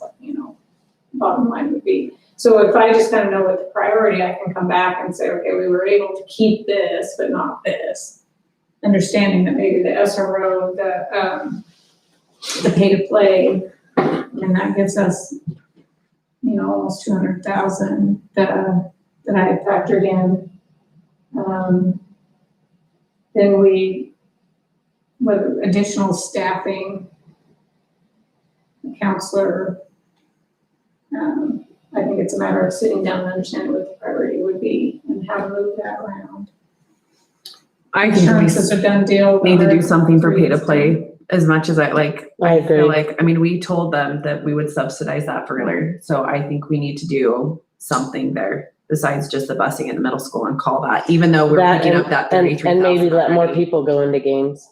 bottom line would be. So if I just kind of know what the priority, I can come back and say, okay, we were able to keep this, but not this. Understanding that maybe the SRO, the pay to play, and that gives us, almost 200,000 that I had factored in. Then whether additional staffing, a counselor, I think it's a matter of sitting down and understanding what the priority would be and how to move that around. I think Insurance is a done deal. we need to do something for pay to play as much as I feel agree. like, we told them that we would subsidize that further. So I think we need to do something there besides just the busing in the middle school and call that, even though we're That picking and- up that And 33,000 maybe let more already. people go into games.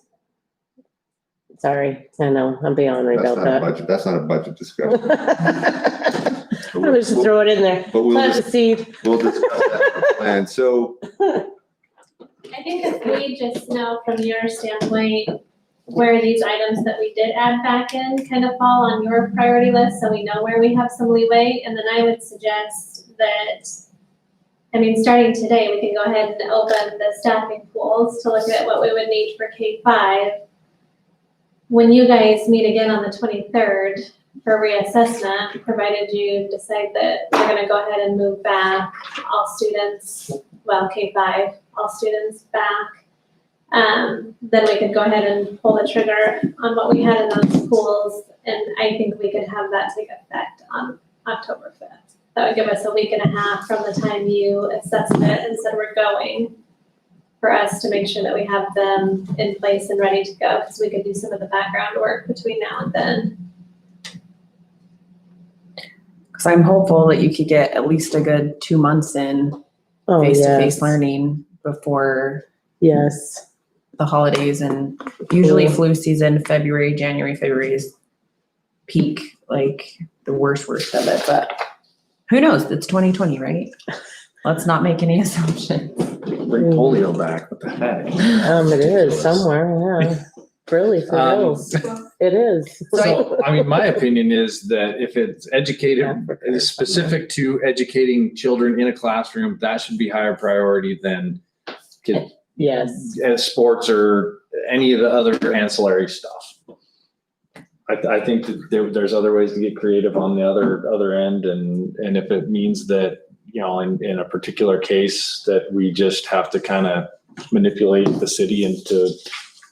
Sorry, I know, I'm being ornery That's about not a that. budget, that's not a budget discussion. I'm gonna just throw it in there. But Plant the seed. we'll discuss that in the plan. So, I think if we just know from your standpoint where these items that we did add back in kind of fall on your priority list, so we know where we have some leeway, and then I would suggest that, starting today, we can go ahead and open the staffing pools to look at what we would need for K-5. When you guys meet again on the 23rd, for reassessment, provided you decide that we're gonna go ahead and move back all students, well, K-5, all students back. Then we could go ahead and pull the trigger on what we had in those pools, and I think we could have that take effect on October 5th. That would give us a week and a half from the time you assess it and said we're going, for us to make sure that we have them in place and ready to go, because we could do some of the background work between now and then. Because I'm hopeful that you could get at least a good 2 months in Oh, face-to-face yes. learning before Yes. the holidays, and usually flu season, January, February is peak, like the worst of it, but who knows? It's 2020, right? Let's not make any assumptions. Bring polio back. What the heck? It is somewhere, yeah. Really, for reals. It is. So, I mean, my opinion is that if it's is specific to educating children in a classroom, that should be higher priority than Yes. sports or any of the other ancillary stuff. I think that there's other ways to get creative on the other end, and if it means that, you know, in a particular case that we just have to kind of manipulate the city into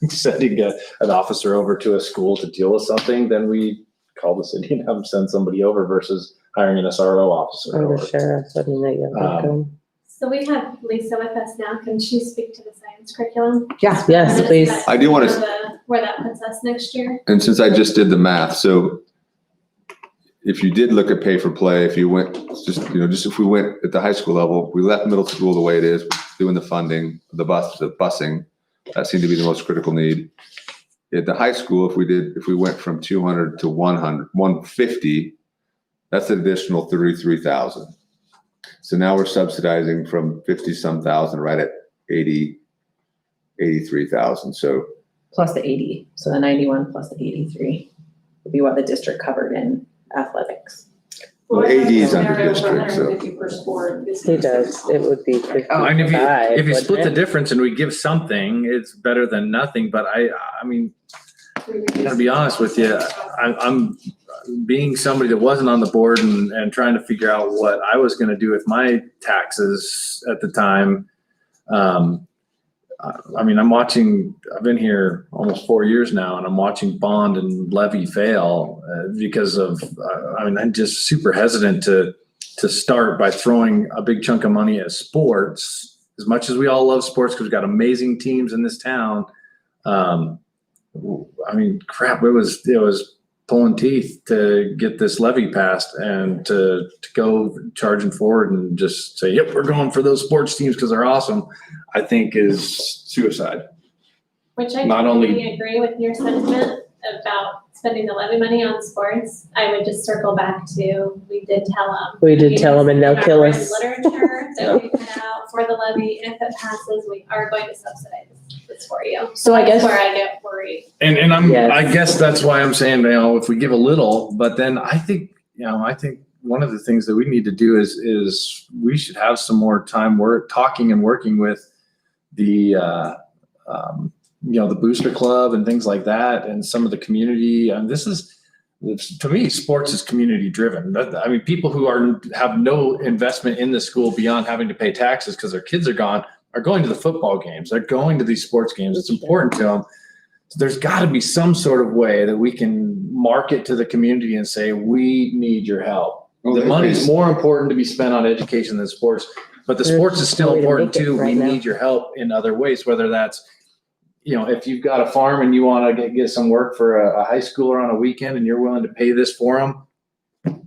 sending an officer over to a school to deal with something, then we call the city and have them send somebody over versus hiring an SRO officer. Or the over. sheriff, letting they get welcome. So we have Lisa with us now. Can she speak to the science curriculum? Yeah. Yes, please. I do wanna- Where that puts us next year? And since I just did the math, so if you did look at pay for play, if you went, just if we went at the high school level, we left middle school the way it is, doing the funding, the busing, that seemed to be the most critical need. At the high school, if we went from 200 to 150, that's an additional 33,000. So now we're subsidizing from 50 some thousand right at 83,000. So Plus the 80, so the 91 plus the 83 would be what the district covered in athletics. Well, AD is under district, so. 150 per sport. He does, it would be 55. Oh, and if you wouldn't split the it? difference and we give something, it's better than nothing. But I mean, I gotta be honest with you, I'm being somebody that wasn't on the board and trying to figure out what I was gonna do with my taxes at the time. I mean, I've been here almost 4 years now, and I'm watching bond and levy fail because of, I'm just super hesitant to start by throwing a big chunk of money at sports. As much as we all love sports because we've got amazing teams in this town. I mean, crap, it was pulling teeth to get this levy passed and to go charging forward and just say, yep, we're going for those sports teams because they're awesome, I think is suicide. Which I Not totally only- agree with your sentiment about spending the levy money on sports. I would just circle back to, we did tell them. We did tell them and they'll kill us. Literature that we put out for the levy, if it passes, we are going to subsidize this for you. So I guess- That's where I get worried. And Yes. I guess that's why I'm saying, if we give a little, but then I think one of the things that we need to do is we should have some more time talking and working with the, the booster club and things like that, and some of the community. And to me, sports is community driven. I mean, people who have no investment in the school beyond having to pay taxes because their kids are gone, are going to the football games. They're going to these sports games. It's important to them. So there's got to be some sort of way that we can market to the community and say, we need your help. The money's more important to be spent on education than sports, but the sports is still There's no way to important make it too. right We now. need your help in other ways, whether that's, if you've got a farm and you want to get some work for a high schooler on a weekend and you're willing to pay this for them,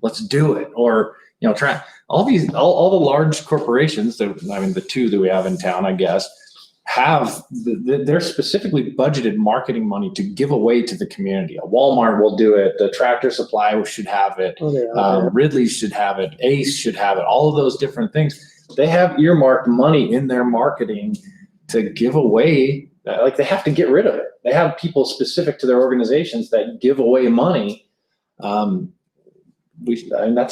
let's do it. Or, try all the large corporations the two that we have in town, I guess, they're specifically budgeted marketing money to give away to the community. A Walmart will do it. The Tractor Supply should have it. Oh, they are. Ridley should have it. Ace should have it. All of those different things. They have earmarked money in their marketing to give away. Like they have to get rid of it. They have people specific to their organizations that give away money. That's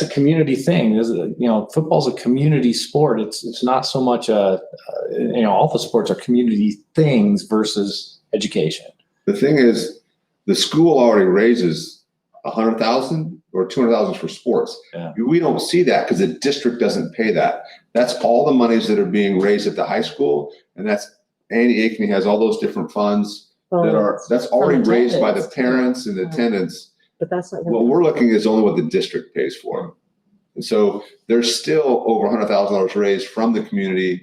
a community thing. Football's a community sport. It's not so much all the sports are community things versus education. the thing is, the school already raises 100,000 or 200,000 for sports. Yeah. We don't see that because the district doesn't pay that. That's all the monies that are being raised at the high school. And that's, Andy Akeney has all those different funds that are, that's already raised by the attendance. parents and attendance. But that's not. What we're looking is only what the district pays for. And so there's still over $100,000 raised from the community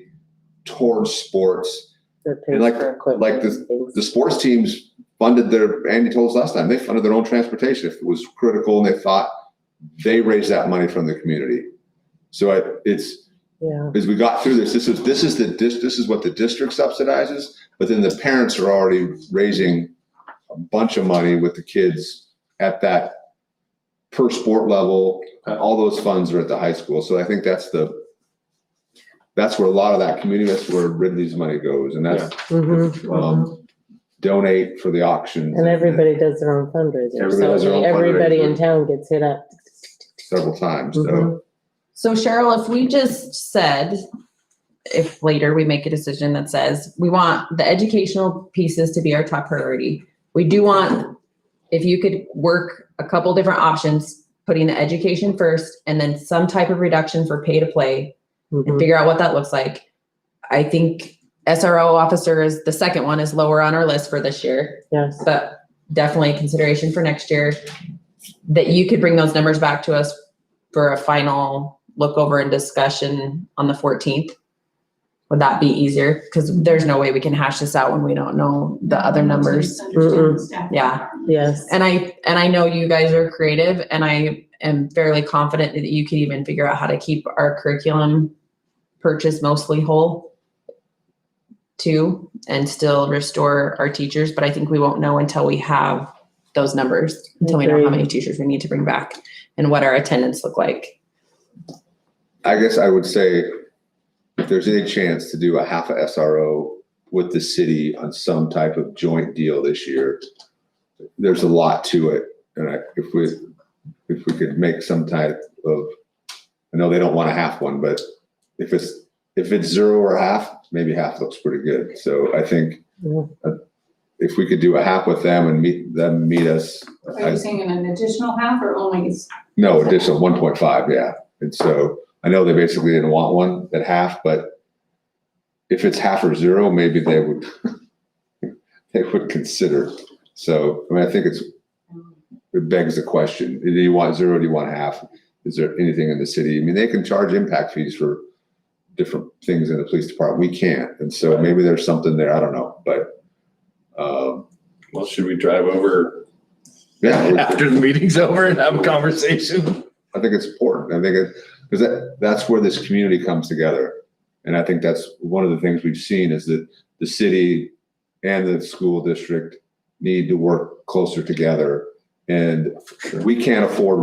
towards sports. That And pays like- for equipment like and things. The sports teams funded Andy told us last time, they funded their own transportation if it was critical and they thought they raised that money from the community. So it's, Yeah, as we got through this is what the district subsidizes, but then the parents are already raising a bunch of money with the kids at that per sport level. All those funds are at the high school. So I think that's where a lot of that community, that's where Ridley's money goes. And that's, donate for the auctions. and everybody does their own fundraiser. Everybody does their So own everybody in fundraiser. town gets hit up. Several times, so. Mhm. So Cheryl, if we just said, if later we make a decision that says, we want the educational pieces to be our top priority. We do want, if you could work a couple different options, putting the education first and then some type of reduction for pay to play and Mhm. figure out what that looks like. I think SRO officer is the second one, is lower on our list for this year, Yes, but definitely a consideration for next year. That you could bring those numbers back to us for a final look over and discussion on the 14th. Would that be easier? Because there's no way we can hash this out when we don't know the other numbers. Understand staff. Yeah. yes. And I know you guys are creative, and I am fairly confident that you could even figure out how to keep our curriculum purchase mostly whole too, and still restore our teachers. But I think we won't know until we have those numbers, until we know how Agreed. many teachers we need to bring back and what our attendance look like. I guess I would say if there's any chance to do a half a SRO with the city on some type of joint deal this year, there's a lot to it. And if we could make some type of, I know they don't want a half one, but if it's zero or half, maybe half looks pretty good. So I think Yeah. if we could do a half with them and meet us. Are you saying an additional half or only? No, additional 1.5, yeah. And so I know they basically didn't want one at half, but if it's half or zero, maybe they would consider. So, I mean, I think it begs the question, do you want zero, do you want half? Is there anything in the city? I mean, they can charge impact fees for different things in the police department. We can't. And so maybe there's something there, I don't know, but, Well, should we drive over yeah. After the meeting's over and have a conversation? I think it's important. I think because that's where this community comes together. And I think that's one of the things we've seen is that the city and the school district need to work closer together. And we can't afford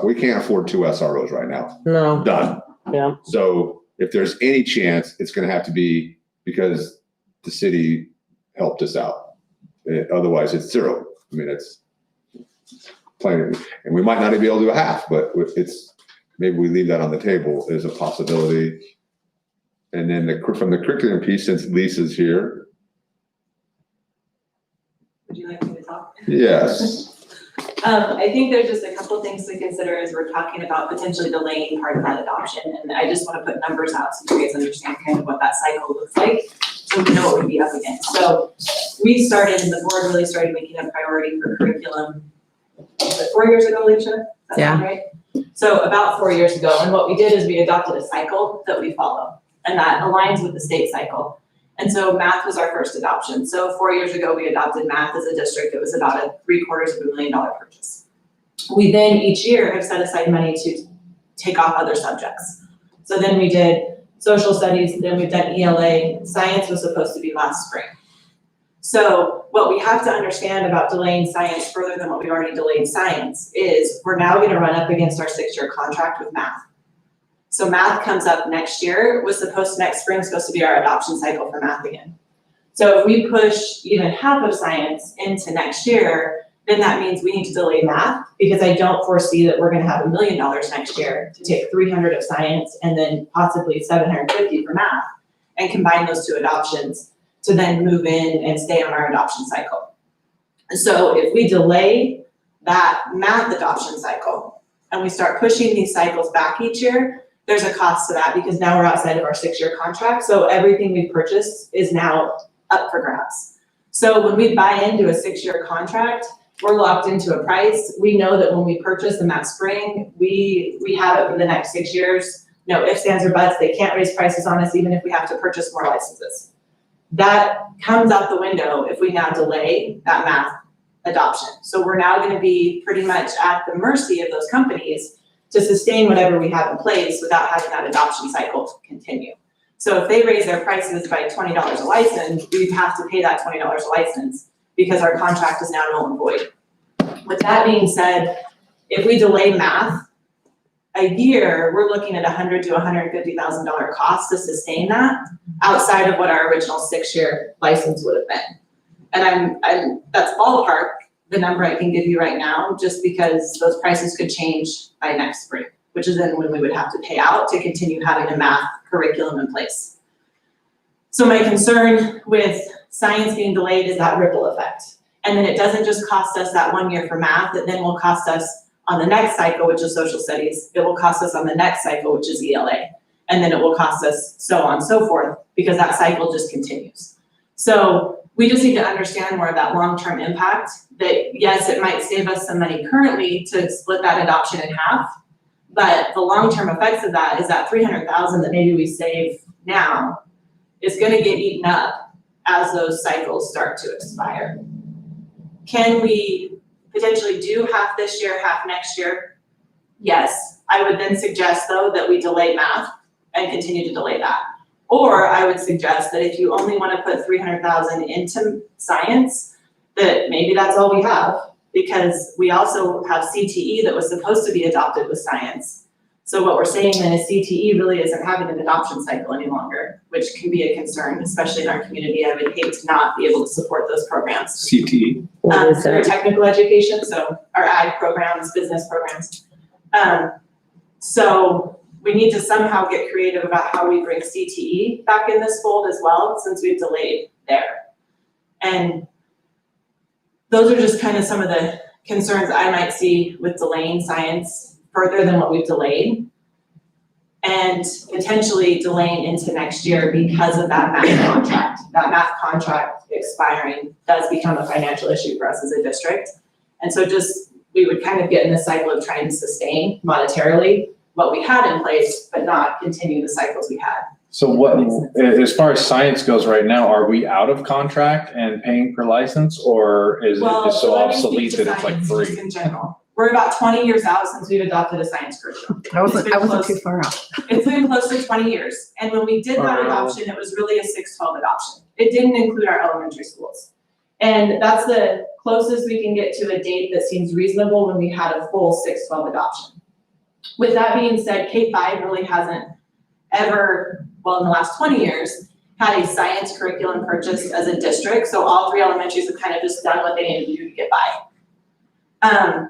we can't afford two SROs right now. No, Done. yeah, So if there's any chance, it's going to have to be because the city helped us out. Otherwise, it's zero. I mean, it's plain, and we might not even be able to do a half, but maybe we leave that on the table as a possibility. And then from the curriculum piece, since Lisa's here, Would you like me to talk? yes. I think there's just a couple things to consider as we're talking about potentially delaying part of that adoption. And I just want to put numbers out so you guys understand kind of what that cycle looks like, so we know what we'd be up against. So we started, and the board really started making a priority for curriculum, was it 4 years ago, Alicia? Does that sound right? So about 4 years ago, and what we did is we adopted a cycle that we follow, and that aligns with the state cycle. And so math was our first adoption. So 4 years ago, we adopted math as a district. It was about a $750,000 purchase. We then each year have set aside money to take off other subjects. So then we did social studies, then we've done ELA. Science was supposed to be last spring. So what we have to understand about delaying science further than what we already delayed science is we're now gonna run up against our 6-year contract with math. So math comes up next year, next spring supposed to be our adoption cycle for math again. So if we push even half of science into next year, then that means we need to delay math, because I don't foresee that we're gonna have $1 million next year to take 300 of science and then possibly 750 for math and combine those two adoptions to then move in and stay on our adoption cycle. So if we delay that math adoption cycle and we start pushing these cycles back each year, there's a cost to that because now we're outside of our 6-year contract. So everything we've purchased is now up for grabs. So when we buy into a 6-year contract, we're locked into a price. We know that when we purchase them that spring, we have it for the next 6 years. No ifs, ands, or buts. They can't raise prices on us even if we have to purchase more licenses. That comes out the window if we now delay that math adoption. So we're now going to be pretty much at the mercy of those companies to sustain whatever we have in place without having that adoption cycle continue. So if they raise their prices by $20 a license, we have to pay that $20 a license because our contract is now null and void. With that being said, if we delay math a year, we're looking at $100,000 to $150,000 cost to sustain that outside of what our original 6-year license would have been. And I'm that's ballpark the number I can give you right now, just because those prices could change by next spring, which is then when we would have to pay out to continue having a math curriculum in place. So my concern with science being delayed is that ripple effect. And then it doesn't just cost us that 1 year for math, it then will cost us on the next cycle, which is social studies. It will cost us on the next cycle, which is ELA. And then it will cost us so on and so forth, because that cycle just continues. So we just need to understand more of that long-term impact, that yes, it might save us some money currently to split that adoption in half, but the long-term effects of that is that $300,000 that maybe we save now is gonna get eaten up as those cycles start to expire. Can we potentially do half this year, half next year? Yes. I would then suggest though that we delay math and continue to delay that. Or I would suggest that if you only want to put $300,000 into science, that maybe that's all we have, because we also have CTE that was supposed to be adopted with science. So what we're saying then is CTE really isn't having an adoption cycle any longer, which can be a concern, especially in our community. I would hate to not be able to support those programs. CTE. What is For that? technical education, so our ag programs, business programs. So we need to somehow get creative about how we bring CTE back in this fold as well, since we've delayed there. And those are just kind of some of the concerns I might see with delaying science further than what we've delayed. And potentially delaying into next year because of that math contract. That math contract expiring does become a financial issue for us as a district. And so just, we would kind of get in this cycle of trying to sustain monetarily what we had in place, but not continue the cycles we had. So what, as far as science goes right now, are we out of contract and paying per license, or is it just so let me speak obsolete to that it's like science free? just in general. We're about 20 years out since we've adopted a science curriculum. I wasn't too far out. It's been close to 20 years. And when we did that adoption, it was really a 6-12 adoption. It didn't include our elementary schools. And that's the closest we can get to a date that seems reasonable when we had a full 6-12 adoption. With that being said, K-5 really hasn't ever, well, in the last 20 years, had a science curriculum purchased as a district. So all 3 elementaries have kind of just done what they needed to do to get by.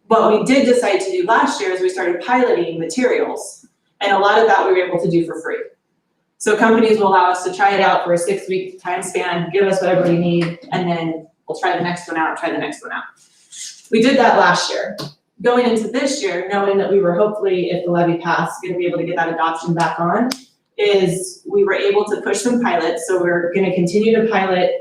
What we did decide to do last year is we started piloting materials. And a lot of that we were able to do for free. So companies will allow us to try it out for a 6-week time span, give us whatever we need, and then we'll try the next one out, try the next one out. We did that last year. Going into this year, knowing that we were hopefully, if the levy passed, gonna be able to get that adoption back on, is we were able to push some pilots. So we're gonna continue to pilot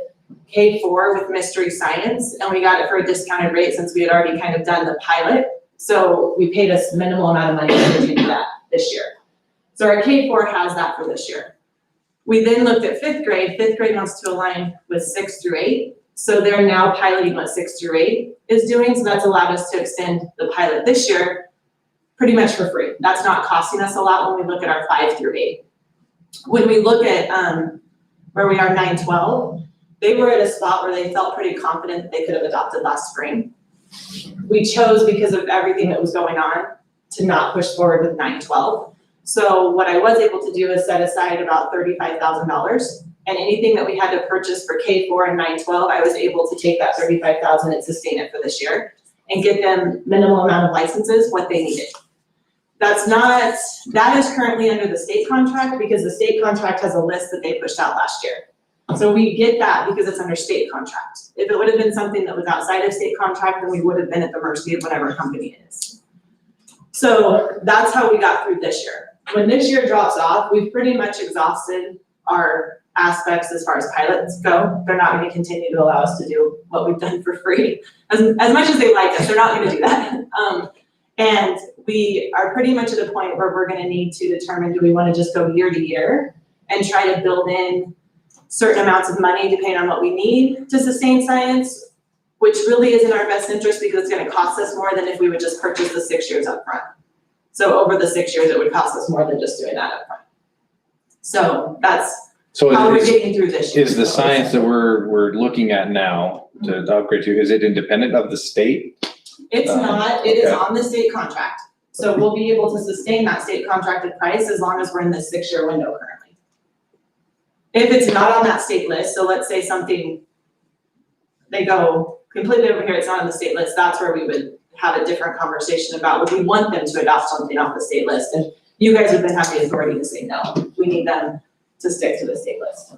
K4 with mystery science, and we got it for a discounted rate since we had already kind of done the pilot. So we paid us minimal amount of money to do that this year. So our K4 has that for this year. We then looked at 5th grade. 5th grade wants to align with 6 through 8. So they're now piloting what 6 through 8 is doing. So that's allowed us to extend the pilot this year pretty much for free. That's not costing us a lot when we look at our 5 through 8. When we look at where we are 9-12, they were at a spot where they felt pretty confident that they could have adopted last spring. We chose, because of everything that was going on, to not push forward with 9-12. So what I was able to do is set aside about $35,000, and anything that we had to purchase for K4 and 9-12, I was able to take that $35,000 and sustain it for this year and get them minimal amount of licenses, what they needed. That is currently under the state contract, because the state contract has a list that they pushed out last year. So we get that because it's under state contract. If it would have been something that was outside of state contract, then we would have been at the mercy of whatever company it is. So that's how we got through this year. When this year drops off, we've pretty much exhausted our aspects as far as pilots go. They're not gonna continue to allow us to do what we've done for free. As much as they like us, they're not gonna do that. And we are pretty much at a point where we're gonna need to determine, do we wanna just go year to year and try to build in certain amounts of money depending on what we need to sustain science, which really is in our best interest because it's gonna cost us more than if we would just purchase the 6 years up front. So over the 6 years, it would cost us more than just doing that up front. So that's how we're getting through this year. Is the science that we're looking at now to upgrade to, is it independent of the state? It's not, it is okay. on the state contract. So we'll be able to sustain that state contracted price as long as we're in this 6-year window currently. If it's not on that state list, so let's say something, they go completely over here, it's not on the state list, that's where we would have a different conversation about, would we want them to adopt something off the state list? And you guys would then have the authority to say, no, we need them to stick to the state list.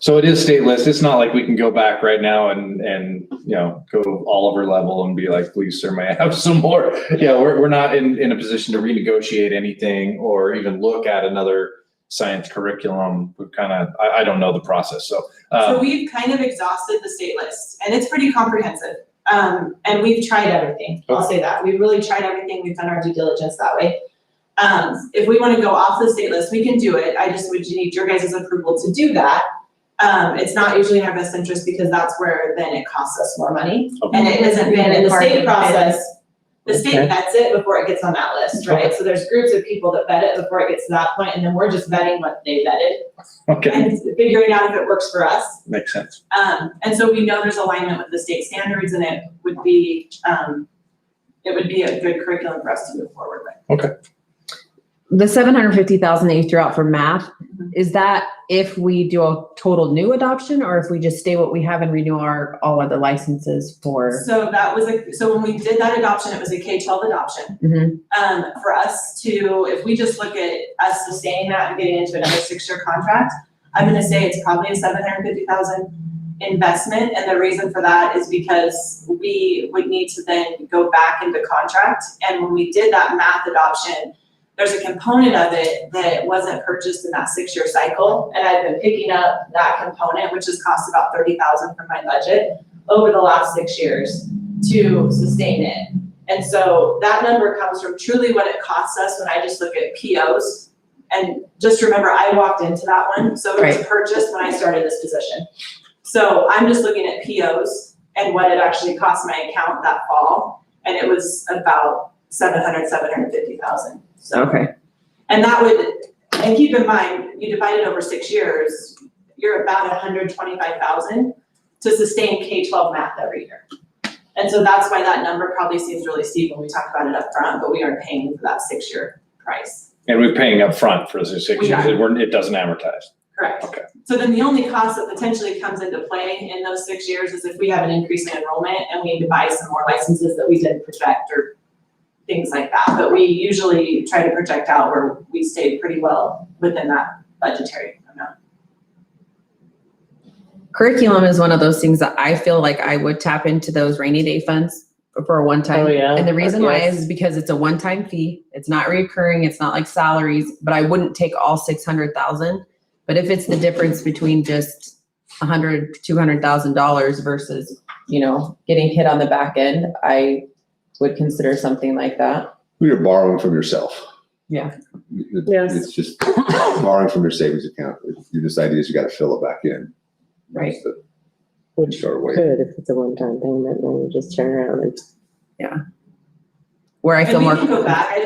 So it is state list. It's not like we can go back right now and go Oliver level and be like, please, sir, may I have some more? Yeah, we're not in a position to renegotiate anything or even look at another science curriculum. We've kind of, I don't know the process, so. So we've kind of exhausted the state list and it's pretty comprehensive. And we've tried everything, I'll say that. We've really tried everything. We've done our due diligence that way. If we want to go off the state list, we can do it. I just would need your guys' approval to do that. It's not usually in our best interest because that's where then it costs us more money. Okay. And it hasn't been in the state process. The state Okay. vets it before it gets on that list, right? So there's groups of people that vet it before it gets to that point, and then we're just vetting what they vetted Okay, and figuring out if it works for us. makes sense. And so we know there's alignment with the state standards and it would be a good curriculum for us to move forward with. The 750,000 that you threw out for math, is that if we do a total new adoption or if we just stay what we have and renew all of the licenses for? So that was so when we did that adoption, it was a K-12 adoption. Mhm. For us to, if we just look at us sustaining that and getting into another 6-year contract, I'm gonna say it's probably a 750,000 investment. And the reason for that is because we would need to then go back into contract. And when we did that math adoption, there's a component of it that wasn't purchased in that 6-year cycle. And I've been picking up that component, which has cost about 30,000 from my budget over the last 6 years to sustain it. And so that number comes from truly what it costs us when I just look at POs. And just remember, I walked into that one, so it was Right. purchased when I started this position. So I'm just looking at POs and what it actually cost my account that fall. And it was about 750,000. So, Okay. and that would, and keep in mind, you divide it over 6 years, you're about 125,000 to sustain K-12 math every year. And so that's why that number probably seems really steep when we talk about it up front, but we are paying for that 6-year price. And we're paying up front for the 6 We years. are. It doesn't amortize. Correct. Okay. So then the only cost that potentially comes into play in those 6 years is if we have an increase in enrollment and we need to buy some more licenses that we didn't project or things like that. But we usually try to project out where we stay pretty well within that budgetary amount. Curriculum is one of those things that I feel like I would tap into those rainy day funds for a one-time. Oh, yeah. And the reason why Yes. is because it's a one-time fee. It's not recurring. It's not like salaries, but I wouldn't take all 600,000. But if it's the difference between just $100,000, $200,000 versus, getting hit on the back end, I would consider something like that. You're borrowing from yourself. Yeah. Yes. It's just borrowing from your savings account. You decide you got to fill it back in. Right. That's the Which short way. could, if it's a one-time payment, then you just turn around and. Where I feel And more. we can go back,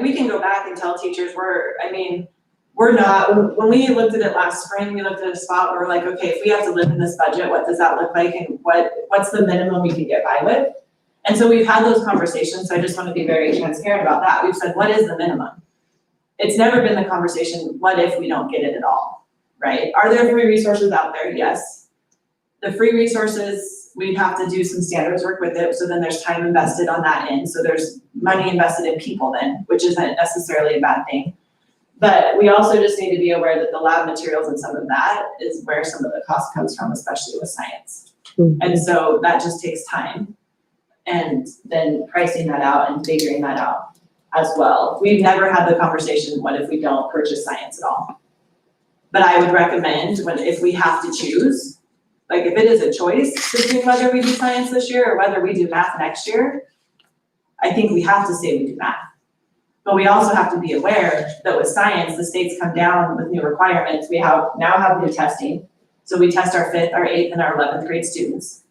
we can go back and tell teachers we're not, when we looked at it last spring, we looked at a spot where we're like, okay, if we have to live in this budget, what does that look like? And what's the minimum we can get by with? And so we've had those conversations, so I just want to be very transparent about that. We've said, what is the minimum? It's never been the conversation, what if we don't get it at all, right? Are there free resources out there? Yes. The free resources, we'd have to do some standards work with it, so then there's time invested on that end. So there's money invested in people then, which isn't necessarily a bad thing. But we also just need to be aware that the lab materials and some of that is where some of the cost comes from, especially with science. Mhm. And so that just takes time. And then pricing that out and figuring that out as well. We've never had the conversation, what if we don't purchase science at all? But I would recommend if we have to choose, like if it is a choice between whether we do science this year or whether we do math next year, I think we have to say we do math. But we also have to be aware that with science, the states come down with new requirements. We now have new testing. So we test our 5th, our 8th, and our 11th grade students.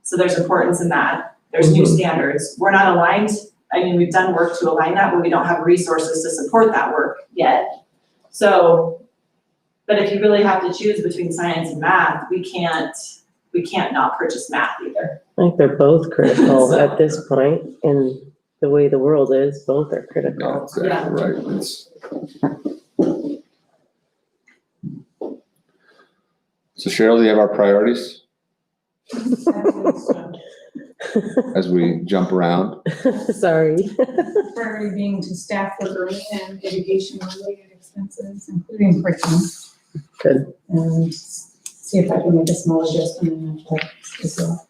So there's importance in that. There's new standards. We're not aligned. I mean, we've done work to align that, but we don't have resources to support that work yet. So, but if you really have to choose between science and math, we can't not purchase math either. I think they're both critical So- at this point, and the way the world is, both are Yeah, critical. exactly right. So Cheryl, do you have our priorities as we jump around? Sorry. Priority being to staff the room and education-related expenses, including curriculum. Good. And see if I can make a small adjustment in that as well.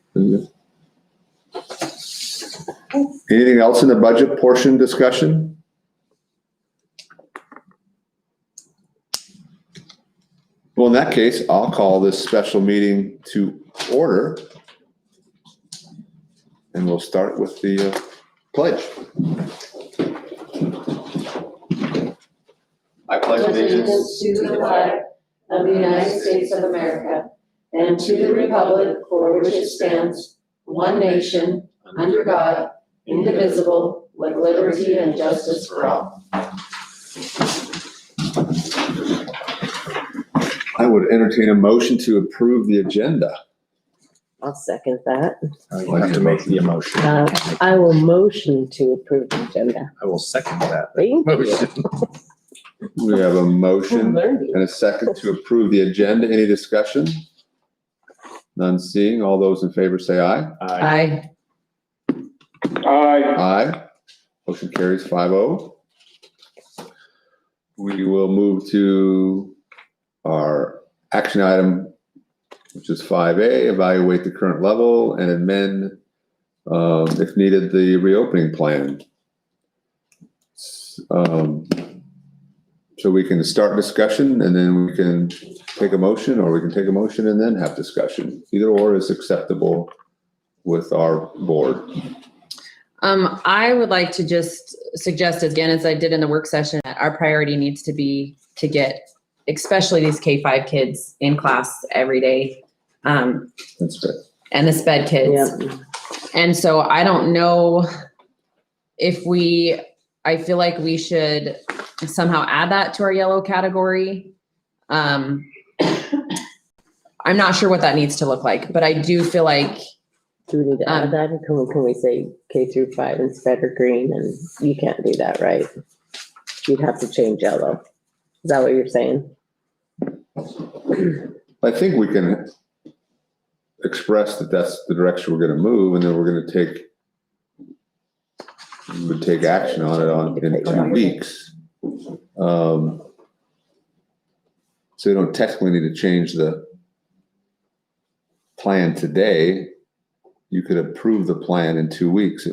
Anything else in the budget portion discussion? Well, in that case, I'll call this special meeting to order. And we'll start with the pledge. I pledge allegiance to the flag of the United States of America and to the republic for which it stands, one nation, under God, indivisible, with liberty and justice for all. I would entertain a motion to approve the agenda. I'll second that. You have to make the emotion. I will motion to approve the agenda. I will second that Thank you. motion. We have a motion Learned it. and a second to approve the agenda. Any discussion? None seeing. All those in favor say aye. Aye. Aye. Aye. Motion carries 5-0. We will move to our action item, which is 5A, evaluate the current level and amend, if needed, the reopening plan. So we can start discussion and then we can take a motion, or we can take a motion and then have discussion. Either or is acceptable with our board. I would like to just suggest, again, as I did in the work session, that our priority needs to be to get, especially these K-5 kids in class every day. That's good. And the SPED kids. Yep. And so I don't know if I feel like we should somehow add that to our yellow category. I'm not sure what that needs to look like, but I do feel like, Do we need to add that, or can we say K-5 instead or green, and you can't do that, right? You'd have to change yellow. Is that what you're saying? I think we can express that that's the direction we're gonna move, and then we're gonna we would take action on it in 2 weeks. So you don't technically need to change the plan today. You could approve the plan in 2 weeks.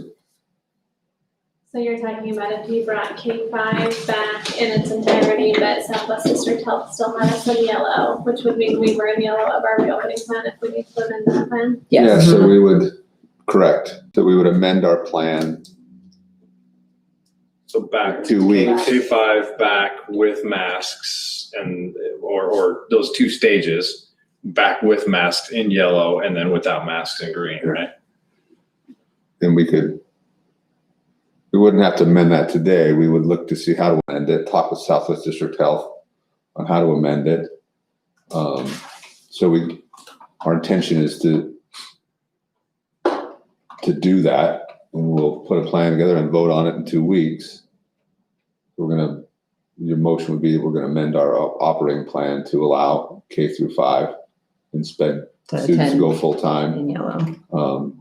So you're talking about if you brought K-5 back in its entirety, but Southwest District Health still had us in yellow, which would mean we were in yellow of our reopening plan if we need to amend that plan. Yeah, yes. so we would, correct, so we would amend our plan. So back 2 weeks. K-5 back with masks and, or those 2 stages, back with masks in yellow and then without masks in green, right? Then we wouldn't have to amend that today. We would look to see how to amend it, talk with Southwest District Health on how to amend it. So our intention is to do that, and we'll put a plan together and vote on it in 2 weeks. Your motion would be that we're gonna amend our operating plan to allow K-5 and SPED To students to attend go full-time. in yellow.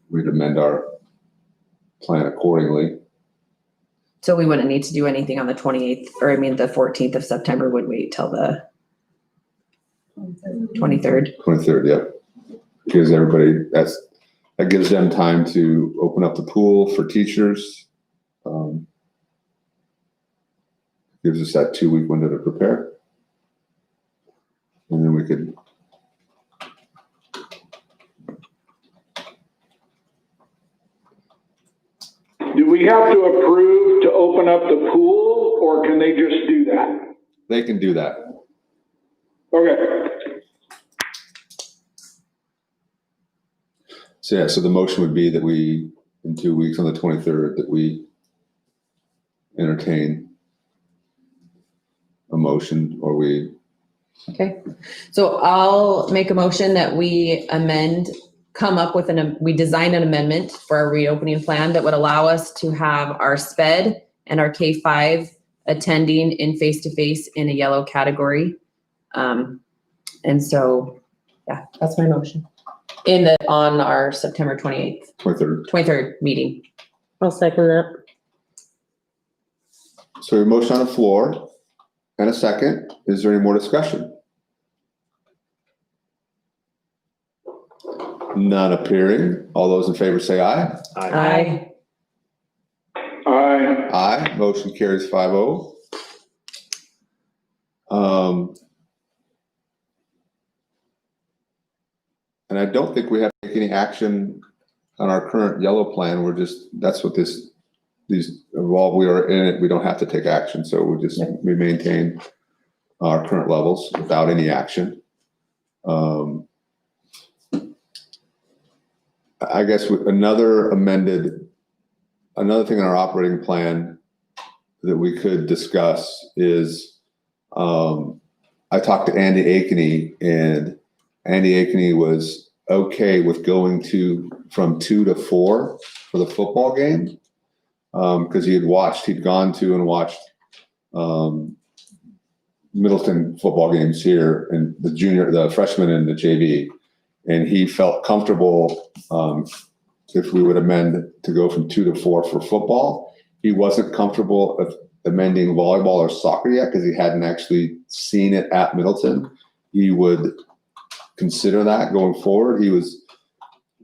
We'd amend our plan accordingly. So we wouldn't need to do anything on the 28th, or I mean, the 14th of September would wait till the 23rd. 23rd, yeah. Gives everybody, that gives them time to open up the pool for teachers. Gives us that 2-week window to prepare. And then we could. Do we have to approve to open up the pool, or can they just do that? They can do that. Okay. So yeah, so the motion would be that we, in 2 weeks on the 23rd, that we entertain a motion, or we, Okay, so I'll make a motion that we come up with we design an amendment for our reopening plan that would allow us to have our SPED and our K-5 attending in face-to-face in a yellow category. And so, yeah, that's my motion. On our September 23rd meeting. I'll second that. so a motion on the floor and a second. Is there any more discussion? None appearing. All those in favor say aye. Aye. Aye. Aye, motion carries 5-0. And I don't think we have to take any action on our current yellow plan. We're just, that's what while we are in it, we don't have to take action. So we maintain our current levels without any action. I guess another thing in our operating plan that we could discuss is, I talked to Andy Akeney, and Andy Akeney was okay with going from 2 to 4 for the football game. Cause he'd gone to and watched, Middleton football games here, and the freshman and the JV. And he felt comfortable, if we would amend to go from 2 to 4 for football. He wasn't comfortable with amending volleyball or soccer yet, because he hadn't actually seen it at Middleton. He would consider that going forward. He was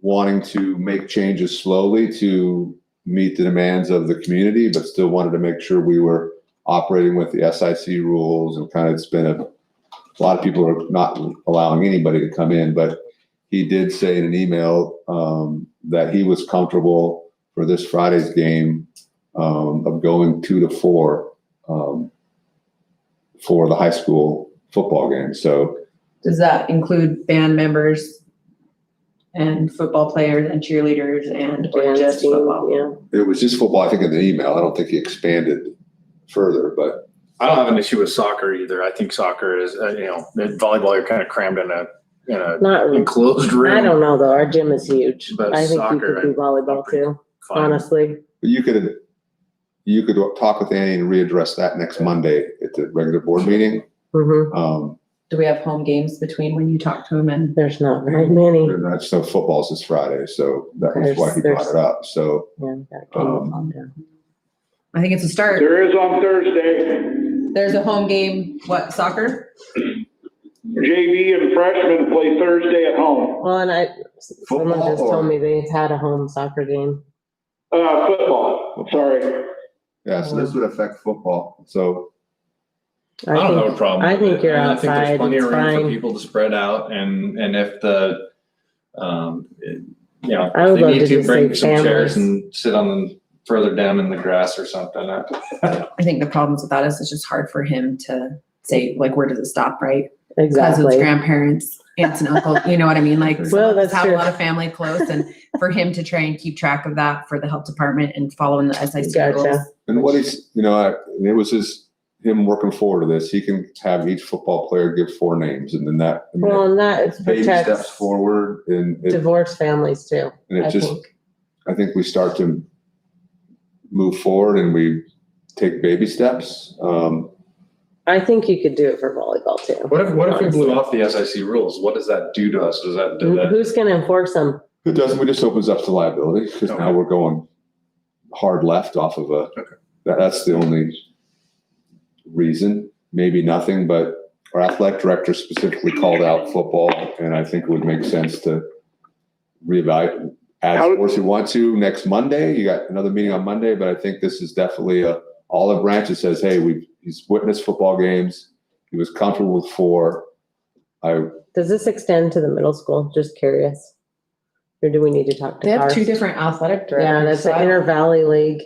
wanting to make changes slowly to meet the demands of the community, but still wanted to make sure we were operating with the SIC rules, and kind of it's been a lot of people are not allowing anybody to come in, but he did say in an email that he was comfortable for this Friday's game of going 2 to 4 for the high school football game. So Does that include band members and football players and cheerleaders or just Team, football? yeah. it was just football, I think, in the email. I don't think he expanded further, but I don't have an issue with soccer either. I think soccer is, volleyball, you're kind of crammed in a Not, enclosed room. I don't know though. Our gym is huge. But I think you soccer, could do volleyball too, Fine. honestly. you could talk with Andy and readdress that next Monday at the regular board meeting. Hmm. Do we have home games between when you talk to him and? There's not very many. So football's this Friday, so that was why he brought it up. So Yeah, that game will calm down. I think it's a start. There is on Thursday. There's a home game, soccer? JV and freshmen play Thursday at home. Well, and someone Football just or- told me they had a home soccer game. Football, sorry. yeah, so this would affect football. So I don't have a problem. I with think it. you're And I think outside, there's plenty of it's room for fine. people to spread out, and if I would they love need to to just bring say some chairs families. and sit on them further down in the grass or something. I think the problems with that is it's just hard for him to say, like, where does it stop, right? Cousins, Exactly. grandparents, aunts and uncles, you know what I mean? Like, some Well, of us that's have a true. lot of family close, and for him to try and keep track of that for the health department and following the SIC Gotcha. rules. and what he's, it was him working forward to this. He can have each football player give 4 names, and then that Well, and that baby steps protects forward, and divorced families too, it I just. think. I think we start to move forward and we take baby steps. I think you could do it for volleyball too. What if we blew honestly. off the SIC rules? What does that do to us? Does that Who's gonna enforce them? It doesn't, it just opens up to liability, because now Okay. we're going hard left off of That's the only reason, maybe nothing, but our athletic director specifically called out football, and I think it would make sense to reevaluate. Add How- sports if you want to next Monday. You got another meeting on Monday, but I think this is definitely a olive branch that says, hey, he's witnessed football games. He was comfortable with 4. Does this extend to the middle school? Just curious. Or do we need to talk to They have Cars? 2 different athletic directors. Yeah, that's so the I don't- Inter Valley League.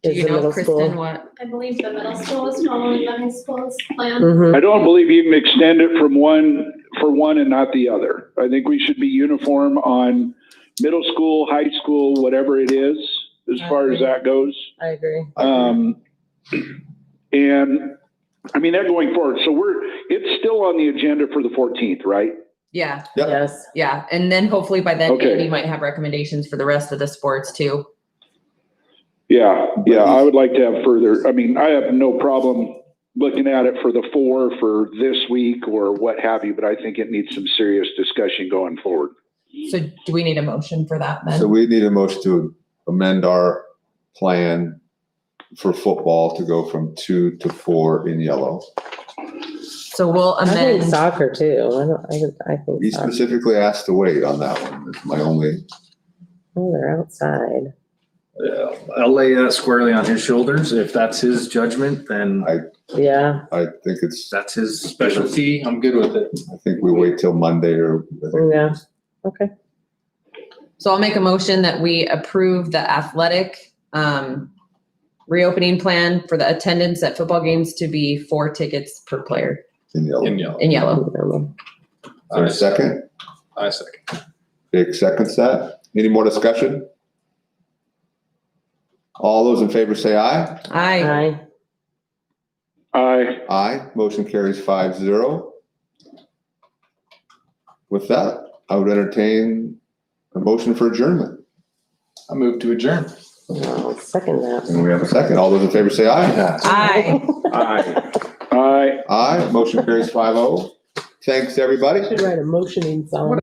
Do Is you the know, middle Kristen, school. what? I believe the middle school is following the high school's plan. Mhm. I don't believe you can extend it from one and not the other. I think we should be uniform on middle school, high school, whatever it is, as far as that goes. I agree. And I mean, they're going forward. So it's still on the agenda for the 14th, right? Yeah, Yep. Yes. yeah. And then hopefully by then, Okay. Andy might have recommendations for the rest of the sports too. Yeah, I would like to have further, I mean, I have no problem looking at it for the 4 for this week or what have you, but I think it needs some serious discussion going forward. So do we need a motion for that then? So we need a motion to amend our plan for football to go from 2 to 4 in yellow. So we'll I think amend, soccer too. I think He soccer. specifically asked to wait on that one. That's my only, Oh, they're outside. I'll lay that squarely on his shoulders. If that's his judgment, then Yeah. I think it's, that's his specialty. I'm good with it. I think we wait till Monday or. Yeah. Okay. so I'll make a motion that we approve the athletic, reopening plan for the attendance at football games to be 4 tickets per player In yellow. In yellow. in yellow. Is there a second? I second. Jake seconds that. Any more discussion? All those in favor say aye. Aye. Aye. Aye. Motion carries 5-0. With that, I would entertain a motion for adjournment. I move to adjourn. I'll second that. And we have a second. All those in favor say aye. Aye. Aye. Aye. Motion carries 5-0. Thanks, everybody. Should write a motioning song.